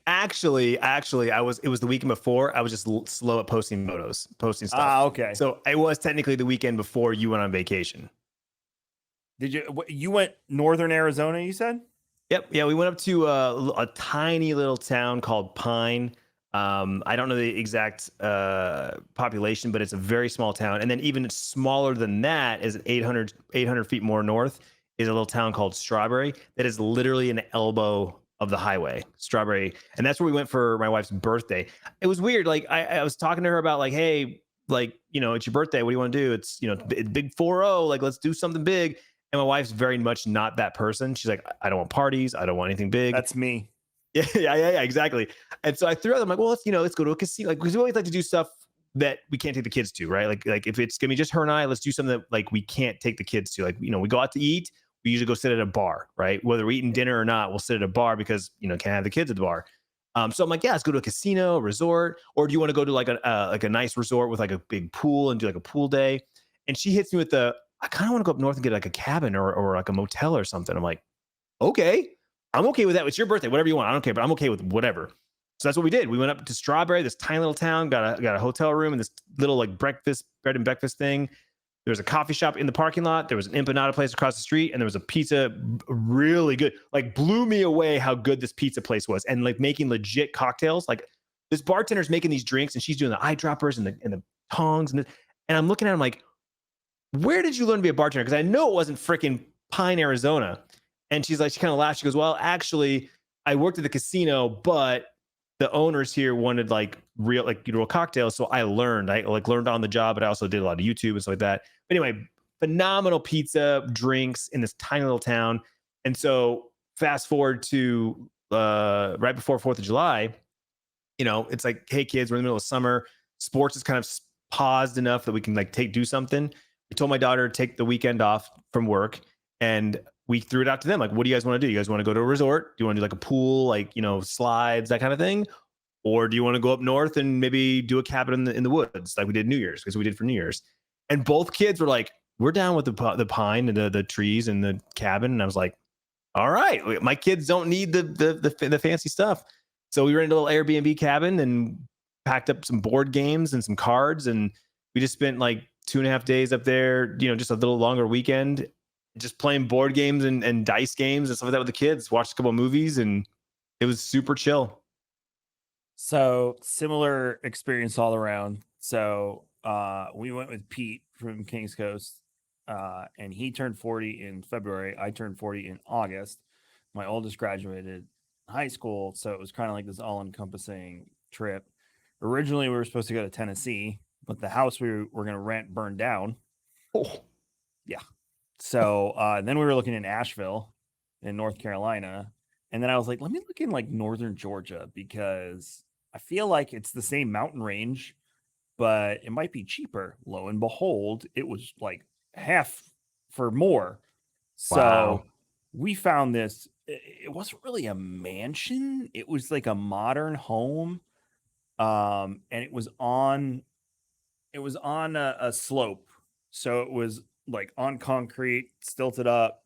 Actually, it was the weekend before. I was just slow at posting posting stuff. Okay. So it was technically the weekend before you went on vacation. Did you went northern Arizona? You said. Yep. Yeah, we went up to a tiny little town called Pine. I don't know the exact population, but it's a very small town. And then even smaller than that is 800 feet more north is a little town called Strawberry that is literally an elbow of the highway, Strawberry. And that's where we went for my wife's birthday. It was weird. Like I was talking to her about like, hey, like, it's your birthday. What do you want to do? It's, big 4-0. Like, let's do something big. And my wife's very much not that person. She's like, I don't want parties. I don't want anything big. That's me. Yeah, exactly. And so I threw out, I'm like, well, let's go to a casino. Like, because we always like to do stuff that we can't take the kids to, right? Like if it's gonna be just her and I, let's do something that like we can't take the kids to. Like, we go out to eat. We usually go sit at a bar, right? Whether we're eating dinner or not, we'll sit at a bar because can't have the kids at the bar. So I'm like, yeah, let's go to a casino, resort, or do you want to go to like a nice resort with like a big pool and do like a pool day? And she hits me with I kind of want to go up north and get like a cabin or like a motel or something. I'm like, okay, I'm okay with that. It's your birthday, whatever you want. I don't care, but I'm okay with whatever. So that's what we did. We went up to Strawberry, this tiny little town, got a hotel room and this little like bread and breakfast thing. There was a coffee shop in the parking lot. There was an empanada place across the street, and there was a pizza, really good. Like, blew me away how good this pizza place was, and like making legit cocktails. Like, this bartender's making these drinks, and she's doing the eyedroppers and the tongs, and I'm looking at him like, where did you learn to be a bartender? Because I know it wasn't freaking Pine, Arizona. And she kind of laughed. She goes, well, actually, I worked at the casino, but the owners here wanted like real cocktails. So I learned on the job, but I also did a lot of YouTube and stuff like that. But anyway, phenomenal pizza, drinks in this tiny little town. And so fast forward to right before 4th of July, it's like, hey kids, we're in the middle of summer. Sports is kind of paused enough that we can like do something. We told my daughter to take the weekend off from work, and we threw it out to them. Like, what do you guys want to do? You guys want to go to a resort? Do you want to do like a pool, like, slides, that kind of thing? Or do you want to go up north and maybe do a cabin in the woods like we did New Year's, because we did for New Year's? And both kids were like, we're down with the pine and the trees and the cabin. And I was like, all right, my kids don't need the fancy stuff. So we rented a little Airbnb cabin and packed up some board games and some cards. And we just spent like 2.5 days up there, just a little longer weekend, just playing board games and dice games and stuff like that with the kids, watched a couple of movies, and it was super chill. So similar experience all around. So we went with Pete from Kings Coast, and he turned 40 in February. I turned 40 in August. My oldest graduated high school, so it was kind of like this all-encompassing trip. Originally, we were supposed to go to Tennessee, but the house we were going to rent burned down. Oh, yeah. So then we were looking in Asheville in North Carolina. And then I was like, let me look in like northern Georgia, because I feel like it's the same mountain range, but it might be cheaper. Lo and behold, it was like half for more. So wow. We found this. It wasn't really a mansion. It was like a modern home. And it was on a slope. So it was like on concrete, stilted up,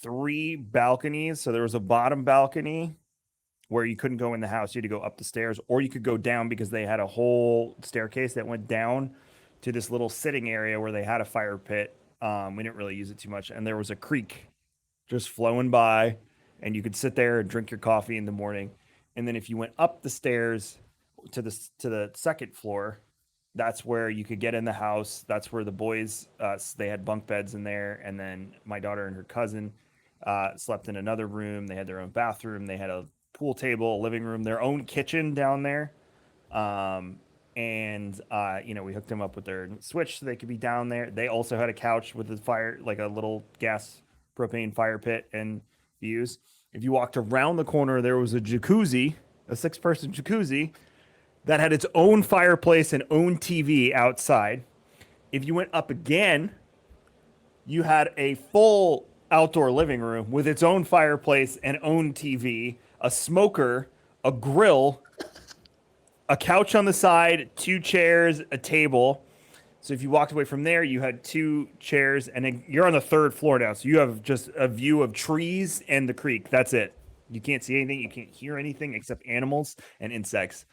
3 balconies. So there was a bottom balcony where you couldn't go in the house. You had to go up the stairs, or you could go down because they had a whole staircase that went down to this little sitting area where they had a fire pit. We didn't really use it too much. And there was a creek just flowing by, and you could sit there and drink your coffee in the morning. And then if you went up the stairs to the second floor, that's where you could get in the house. That's where the boys, they had bunk beds in there. And then my daughter and her cousin slept in another room. They had their own bathroom. They had a pool table, a living room, their own kitchen down there. We hooked them up with their switch so they could be down there. They also had a couch with a fire, like a little gas propane fire pit and views. If you walked around the corner, there was a jacuzzi, a 6-person jacuzzi that had its own fireplace and own TV outside. If you went up again, you had a full outdoor living room with its own fireplace and own TV, a smoker, a grill, a couch on the side, 2 chairs, a table. So if you walked away from there, you had 2 chairs, and then you're on the 3rd floor now. So you have just a view of trees and the creek. That's it. You can't see anything. You can't hear anything except animals and insects.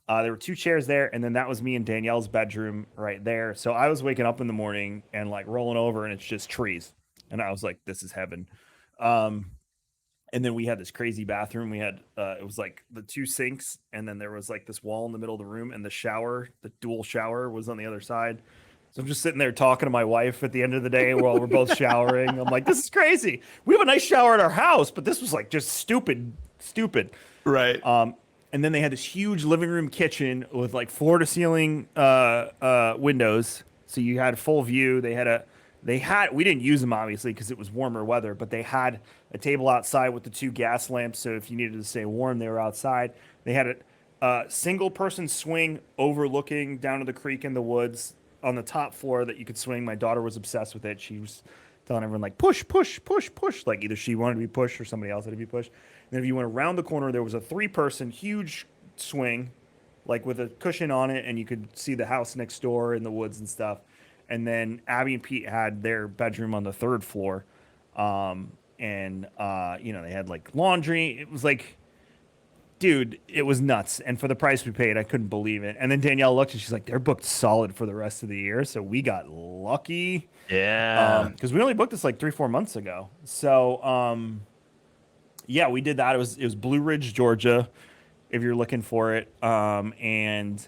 There were 2 chairs there, and then that was me and Danielle's bedroom right there. So I was waking up in the morning and like rolling over, and it's just trees. And I was like, this is heaven. And then we had this crazy bathroom. We had, it was like the 2 sinks, and then there was like this wall in the middle of the room, and the shower, the dual shower was on the other side. So I'm just sitting there talking to my wife at the end of the day while we're both showering. I'm like, this is crazy. We have a nice shower at our house, but this was like just stupid. Right. And then they had this huge living room kitchen with like floor to ceiling windows. So you had full view. We didn't use them obviously because it was warmer weather, but they had a table outside with the 2 gas lamps. So if you needed to stay warm, they were outside. They had a single person swing overlooking down to the creek in the woods on the top floor that you could swing. My daughter was obsessed with it. She was telling everyone like push. Like either she wanted to be pushed or somebody else had to be pushed. And then if you went around the corner, there was a 3-person huge swing, like with a cushion on it, and you could see the house next door in the woods and stuff. And then Abby and Pete had their bedroom on the 3rd floor. They had like laundry. It was like, dude, it was nuts. And for the price we paid, I couldn't believe it. And then Danielle looked and she's like, they're booked solid for the rest of the year. So we got lucky. Yeah. Because we only booked this like 3-4 months ago. So, we did that. It was Blue Ridge, Georgia, if you're looking for it. And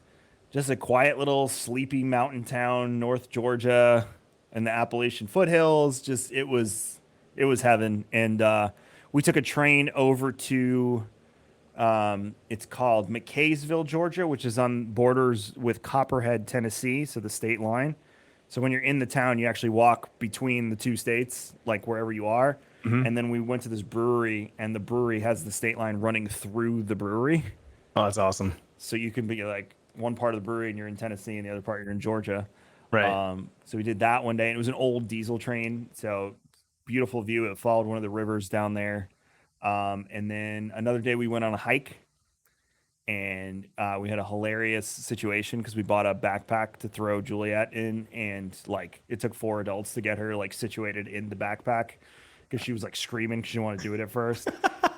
just a quiet little sleepy mountain town, North Georgia, and the Appalachian foothills. Just it was heaven. And we took a train over to it's called McKaysville, Georgia, which is on borders with Copperhead, Tennessee, so the state line. So when you're in the town, you actually walk between the 2 states, like wherever you are. Mm-hmm. And then we went to this brewery, and the brewery has the state line running through the brewery. Oh, that's awesome. So you can be like one part of the brewery and you're in Tennessee, and the other part you're in Georgia. Right. So we did that one day, and it was an old diesel train. So beautiful view. It followed one of the rivers down there. And then another day we went on a hike, and we had a hilarious situation because we bought a backpack to throw Juliet in, and like it took 4 adults to get her like situated in the backpack because she was like screaming because she didn't want to do it at first.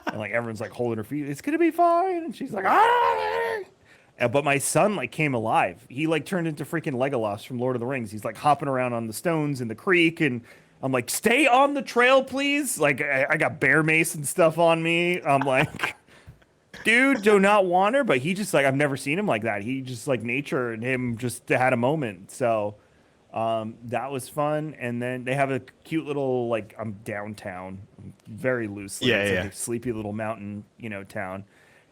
And like everyone's like holding her feet. It's going to be fine. And she's like, ah! But my son like came alive. He like turned into freaking Legolas from Lord of the Rings. He's like hopping around on the stones in the creek, and I'm like, stay on the trail, please. Like I got bear mace and stuff on me. I'm like, dude, do not want her. But he just like, I've never seen him like that. He just like nature and him just had a moment. So that was fun. And then they have a cute little, like, I'm downtown, very loosely. Yeah, it's yeah. like a sleepy little mountain, town.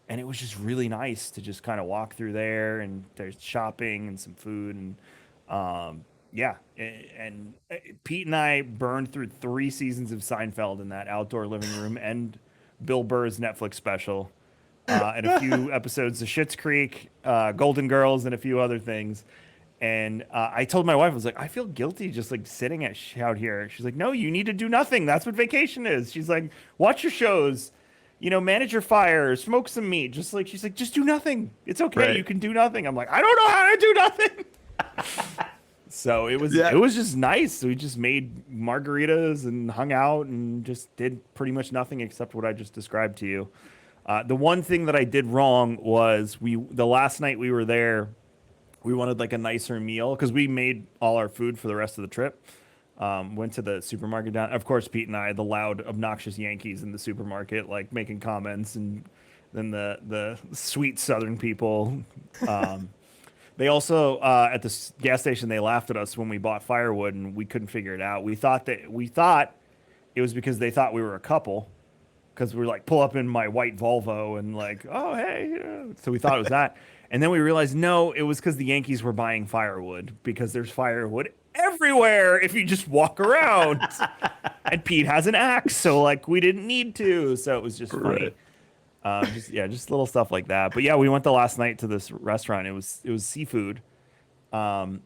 And it was just really nice to just kind of walk through there, and there's shopping and some food. And and Pete and I burned through 3 seasons of Seinfeld in that outdoor living room, and Bill Burr's Netflix special, and a few episodes of Schitt's Creek, Golden Girls, and a few other things. And I told my wife, I was like, I feel guilty just like sitting out here. She's like, no, you need to do nothing. That's what vacation is. She's like, watch your shows, manage your fire, smoke some meat. She's like, just do nothing. It's okay. Right. You can do nothing. I'm like, I don't know how to do nothing. So it was just nice. We just made margaritas and hung out and just did pretty much nothing except what I just described to you. The one thing that I did wrong was the last night we were there, we wanted like a nicer meal because we made all our food for the rest of the trip. Went to the supermarket down. Of course, Pete and I, the loud, obnoxious Yankees in the supermarket, like making comments, and then the sweet Southern people. They also at the gas station they laughed at us when we bought firewood and we couldn't figure it out. We thought it was because they thought we were a couple because we were like pull up in my white Volvo and like, oh hey, so we thought it was that. And then we realized no, it was because the Yankees were buying firewood because there's firewood everywhere if you just walk around. And Pete has an axe, so like we didn't need to. So it was just funny. Just little stuff like that. But yeah, we went the last night to this restaurant. It was seafood. And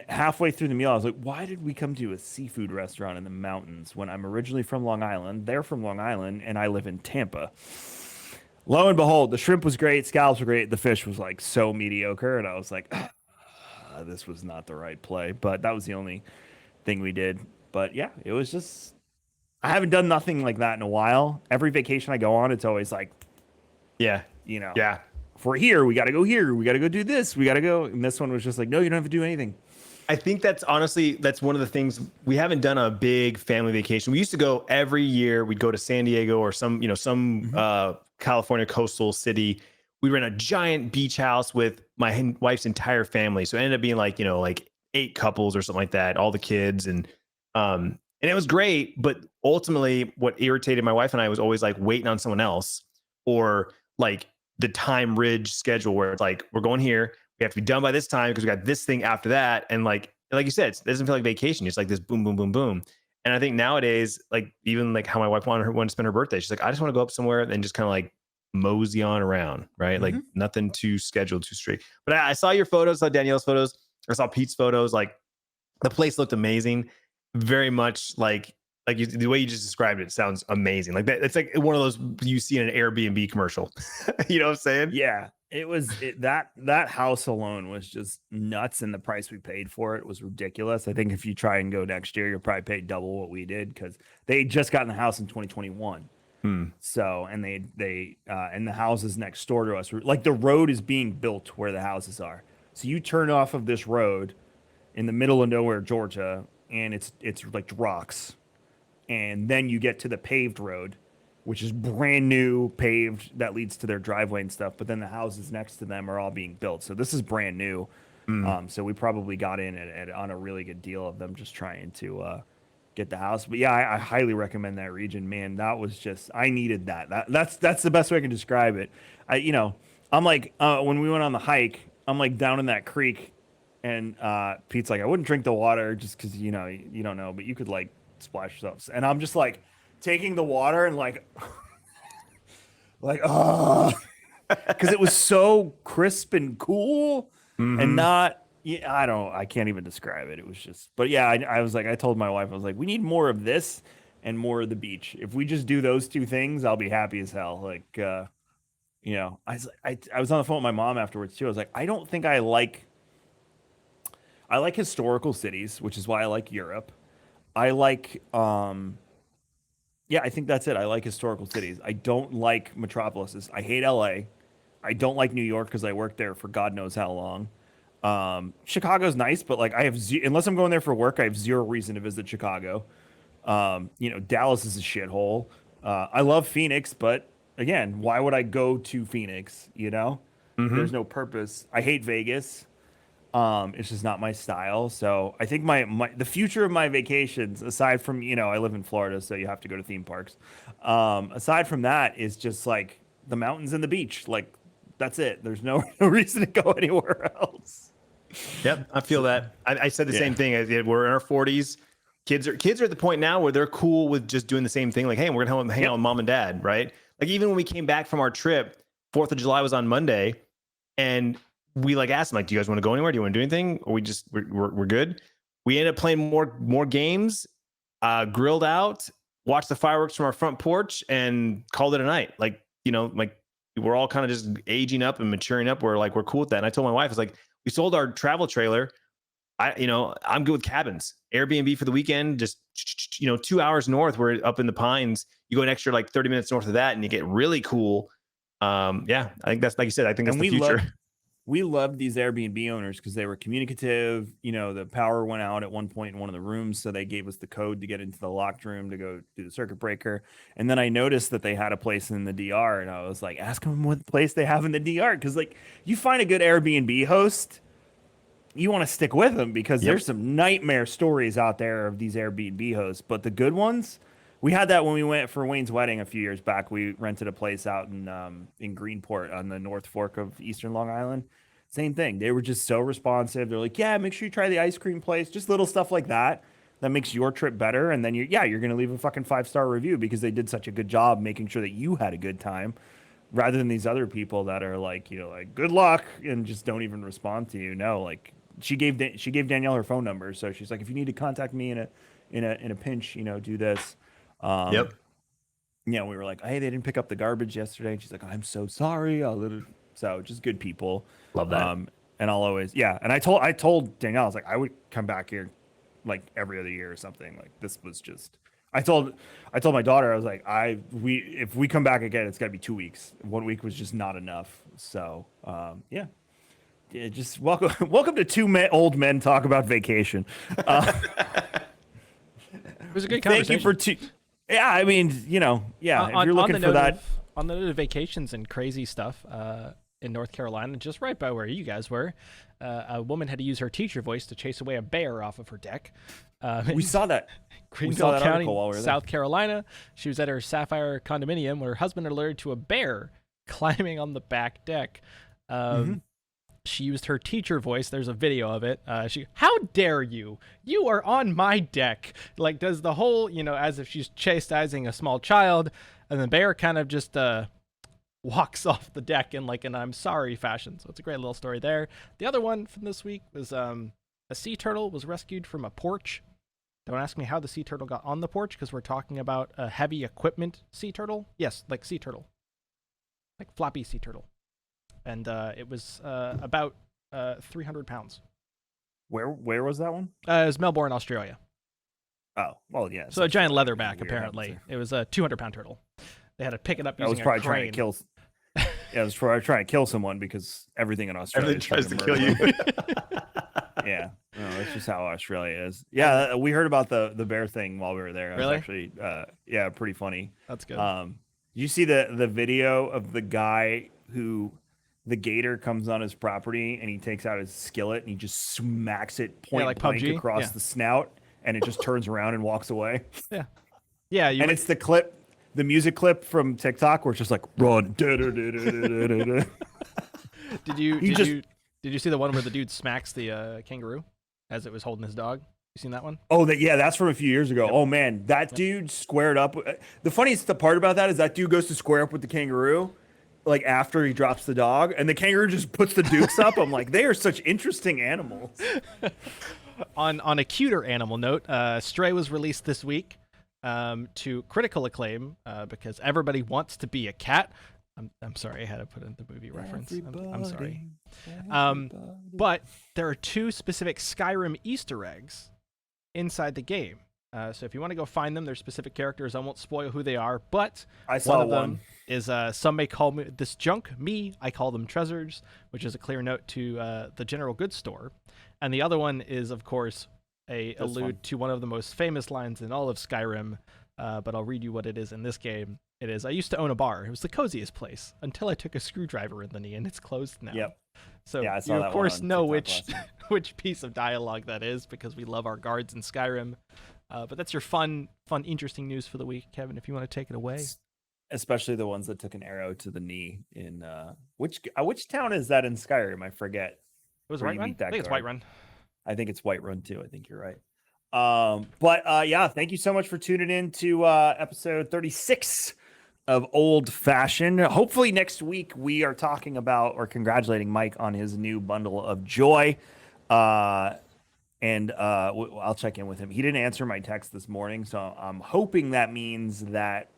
halfway through the meal, I was like, why did we come to a seafood restaurant in the mountains when I'm originally from Long Island? They're from Long Island, and I live in Tampa. Lo and behold, the shrimp was great, scallops were great, the fish was like so mediocre, and I was like, this was not the right play. But that was the only thing we did. But yeah, it was just I haven't done nothing like that in a while. Every vacation I go on, it's always like, yeah, if we're here, we got to go here, we got to go do this, we got to go. And this one was just like, no, you don't have to do anything. I think that's one of the things. We haven't done a big family vacation. We used to go every year. We'd go to San Diego or some California coastal city. We rent a giant beach house with my wife's entire family. So it ended up being like 8 couples or something like that, all the kids. And it was great. But ultimately what irritated my wife and I was always like waiting on someone else, or like the time ridge schedule where it's like, we're going here. We have to be done by this time because we got this thing after that. And like you said, it doesn't feel like vacation. It's like this boom, boom, boom, boom. And I think nowadays, like even like how my wife wanted to spend her birthday, she's like, I just want to go up somewhere and just kind of like mosey on around, right? Like nothing too scheduled, too straight. But I saw your photos, saw Danielle's photos, I saw Pete's photos. Like the place looked amazing. Very much like the way you just described it sounds amazing. Like that, it's like one of those you see in an Airbnb commercial. You know what I'm saying? Yeah. That house alone was just nuts, and the price we paid for it was ridiculous. I think if you try and go next year, you'll probably pay double what we did because they just got in the house in 2021. So, and they and the houses next door to us, like the road is being built where the houses are. So you turn off of this road in the middle of nowhere, Georgia, and it's like rocks, and then you get to the paved road, which is brand new paved that leads to their driveway and stuff. But then the houses next to them are all being built. So this is brand new. So we probably got in on a really good deal of them just trying to get the house. But yeah, I highly recommend that region, man. That was just, I needed that. That's the best way I can describe it. I'm like, when we went on the hike, I'm like down in that creek, and Pete's like, I wouldn't drink the water just because, you don't know, but you could like splash yourself. And I'm just like, taking the water and like because it was so crisp and cool and not, I can't even describe it. It was just, but yeah, I was like, I told my wife, I was like, we need more of this and more of the beach. If we just do those 2 things, I'll be happy as hell. Like, I was on the phone with my mom afterwards too. I was like, I don't think I like historical cities, which is why I like Europe. I like, yeah, I think that's it. I like historical cities. I don't like metropolises. I hate LA. I don't like New York because I worked there for God knows how long. Chicago's nice, but like unless I'm going there for work, I have zero reason to visit Chicago. Dallas is a shithole. I love Phoenix, but again, why would I go to Phoenix? There's no purpose. I hate Vegas. It's just not my style. So I think the future of my vacations, aside from, I live in Florida, so you have to go to theme parks. Aside from that is just like the mountains and the beach. Like that's it. There's no reason to go anywhere else. Yep. I feel that. I said the same thing. We're in our 40s. Kids are at the point now where they're cool with just doing the same thing. Like, hey, we're going to hang out with mom and dad. Right. Like even when we came back from our trip, 4th of July was on Monday, and we like asked them, like, do you guys want to go anywhere? Do you want to do anything? Or we're good. We ended up playing more games, grilled out, watched the fireworks from our front porch, and called it a night. Like, like we're all kind of just aging up and maturing up. We're cool with that. And I told my wife, I was like, we sold our travel trailer. I'm good with cabins. Airbnb for the weekend, just 2 hours north. We're up in the Pines. You go an extra like 30 minutes north of that, and you get really cool. I think that's, like you said, I think that's the future. We loved these Airbnb owners because they were communicative. The power went out at one point in one of the rooms, so they gave us the code to get into the locked room to go do the circuit breaker. And then I noticed that they had a place in the DR, and I was like, ask them what place they have in the DR, because like you find a good Airbnb host, you want to stick with them, because there's some nightmare stories out there of these Airbnb hosts, but the good ones. We had that when we went for Wayne's wedding a few years back. We rented a place out in Greenport on the North Fork of Eastern Long Island. Same thing. They were just so responsive. They're like, yeah, make sure you try the ice cream place. Just little stuff like that makes your trip better. And then you're going to leave a fucking 5-star review because they did such a good job making sure that you had a good time, rather than these other people that are like, like good luck and just don't even respond to you. No, like she gave Danielle her phone number, so she's like, if you need to contact me in a pinch, do this. We were like, hey, they didn't pick up the garbage yesterday. And she's like, I'm so sorry. So just good people. Love that. And I'll always, and I told Danielle, I was like, I would come back here like every other year or something. Like this was just, I told my daughter, I was like, if we come back again, it's gotta be 2 weeks. 1 week was just not enough. So, just welcome to old men talk about vacation. It was a good conversation. Thank you for Yeah, I mean, if you're looking for that. On the vacations and crazy stuff in North Carolina, just right by where you guys were, a woman had to use her teacher voice to chase away a bear off of her deck. We saw that. Greenville County, while we were South Carolina. She was at her Sapphire condominium where her husband alerted to a bear climbing on the back deck. She used her teacher voice. There's a video of it. How dare you? You are on my deck. Like, does the whole, as if she's chastising a small child, and the bear kind of just walks off the deck in like an I'm sorry fashion. So it's a great little story there. The other one from this week was a sea turtle was rescued from a porch. Don't ask me how the sea turtle got on the porch, because we're talking about a heavy equipment sea turtle. Yes, like sea turtle. Like floppy sea turtle. And it was about 300 pounds. Where was that one? It was Melbourne, Australia. Oh, well, yeah. So a giant leatherback, apparently. It was a 200-pound turtle. They had to pick it up using a crane. Trying to kill. Yeah, it was probably trying to kill someone, because everything in Australia tries to kill you. Yeah, no, that's just how Australia is. Yeah, we heard about the bear thing while we were there. It really? Was actually, pretty funny. That's good. You see the video of the guy who the gator comes on his property and he takes out his skillet and he just smacks it point blank across the snout, and it just turns around and walks away. Yeah. It's the music clip from TikTok where it's just like run. Did you see the one where the dude smacks the kangaroo as it was holding his dog? You seen that one? Oh, that's from a few years ago. Yep. Oh man, that dude squared up. The funniest part about that is that dude goes to square up with the kangaroo, like after he drops the dog, and the kangaroo just puts the dukes up. I'm like, they are such interesting animals. On a cuter animal note, Stray was released this week to critical acclaim because everybody wants to be a cat. I'm sorry, I had to put in the movie reference. I'm sorry. But there are 2 specific Skyrim Easter eggs inside the game. So if you want to go find them, they're specific characters. I won't spoil who they are, but I saw one of them is some may call me this junk. I call them treasures, which is a clear note to the general goods store. And the other one is, of course, allude to one of the most famous lines in all of Skyrim. But I'll read you what it is in this game. It is, I used to own a bar. It was the coziest place until I took a screwdriver in the knee, and it's closed now. Yep. So you, of course, know which piece of dialogue that is, because we love our guards in Skyrim. But that's your fun, interesting news for the week, Kevin, if you want to take it away. Especially the ones that took an arrow to the knee in which town is that in Skyrim? I forget. It was Whiterun? I think it's Whiterun. I think it's Whiterun too. I think you're right. Thank you so much for tuning in to episode 36 of Old Fashioned. Hopefully next week we are talking about or congratulating Mike on his new bundle of joy. I'll check in with him. He didn't answer my text this morning, so I'm hoping that means that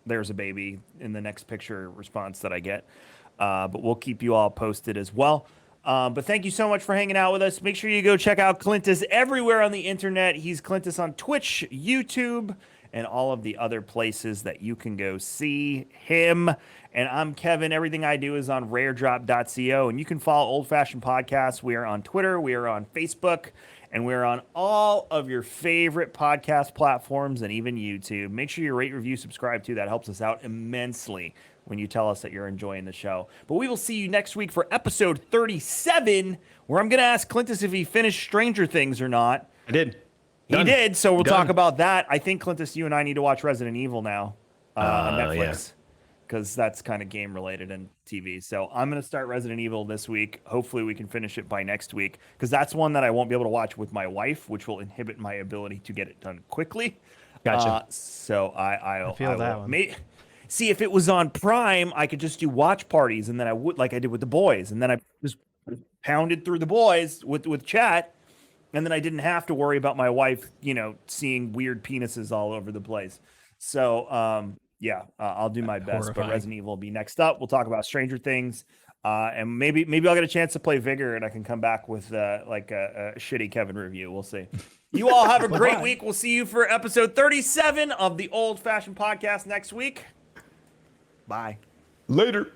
there's a baby in the next picture response that I get. But we'll keep you all posted as well. But thank you so much for hanging out with us. Make sure you go check out Clintus everywhere on the internet. He's Clintus on Twitch, YouTube, and all of the other places that you can go see him. And I'm Kevin. Everything I do is on raredrop.co. And you can follow Old Fashioned Podcasts. We are on Twitter, we are on Facebook, and we're on all of your favorite podcast platforms and even YouTube. Make sure you rate, review, subscribe too. That helps us out immensely when you tell us that you're enjoying the show. But we will see you next week for episode 37, where I'm going to ask Clintus if he finished Stranger Things or not. I did. He Done. did, so we'll Done. talk about that. I think, Clintus, you and I need to watch Resident Evil now on Netflix, because that's kind of game-related and TV. So I'm going to start Resident Evil this week. Hopefully we can finish it by next week, because that's one that I won't be able to watch with my wife, which will inhibit my ability to get it done quickly. Gotcha. So I feel that one. See, if it was on Prime, I could just do watch parties, and then I would, like I did with the boys, and then I just pounded through the boys with chat, and then I didn't have to worry about my wife, seeing weird penises all over the place. So, I'll do my best. Horrifying. But Resident Evil will be next up. We'll talk about Stranger Things, and maybe I'll get a chance to play Vigor, and I can come back with a shitty Kevin review. We'll see. You all have a great week. We'll see you for episode 37 of the Old Fashioned Podcast next week. Bye. Later.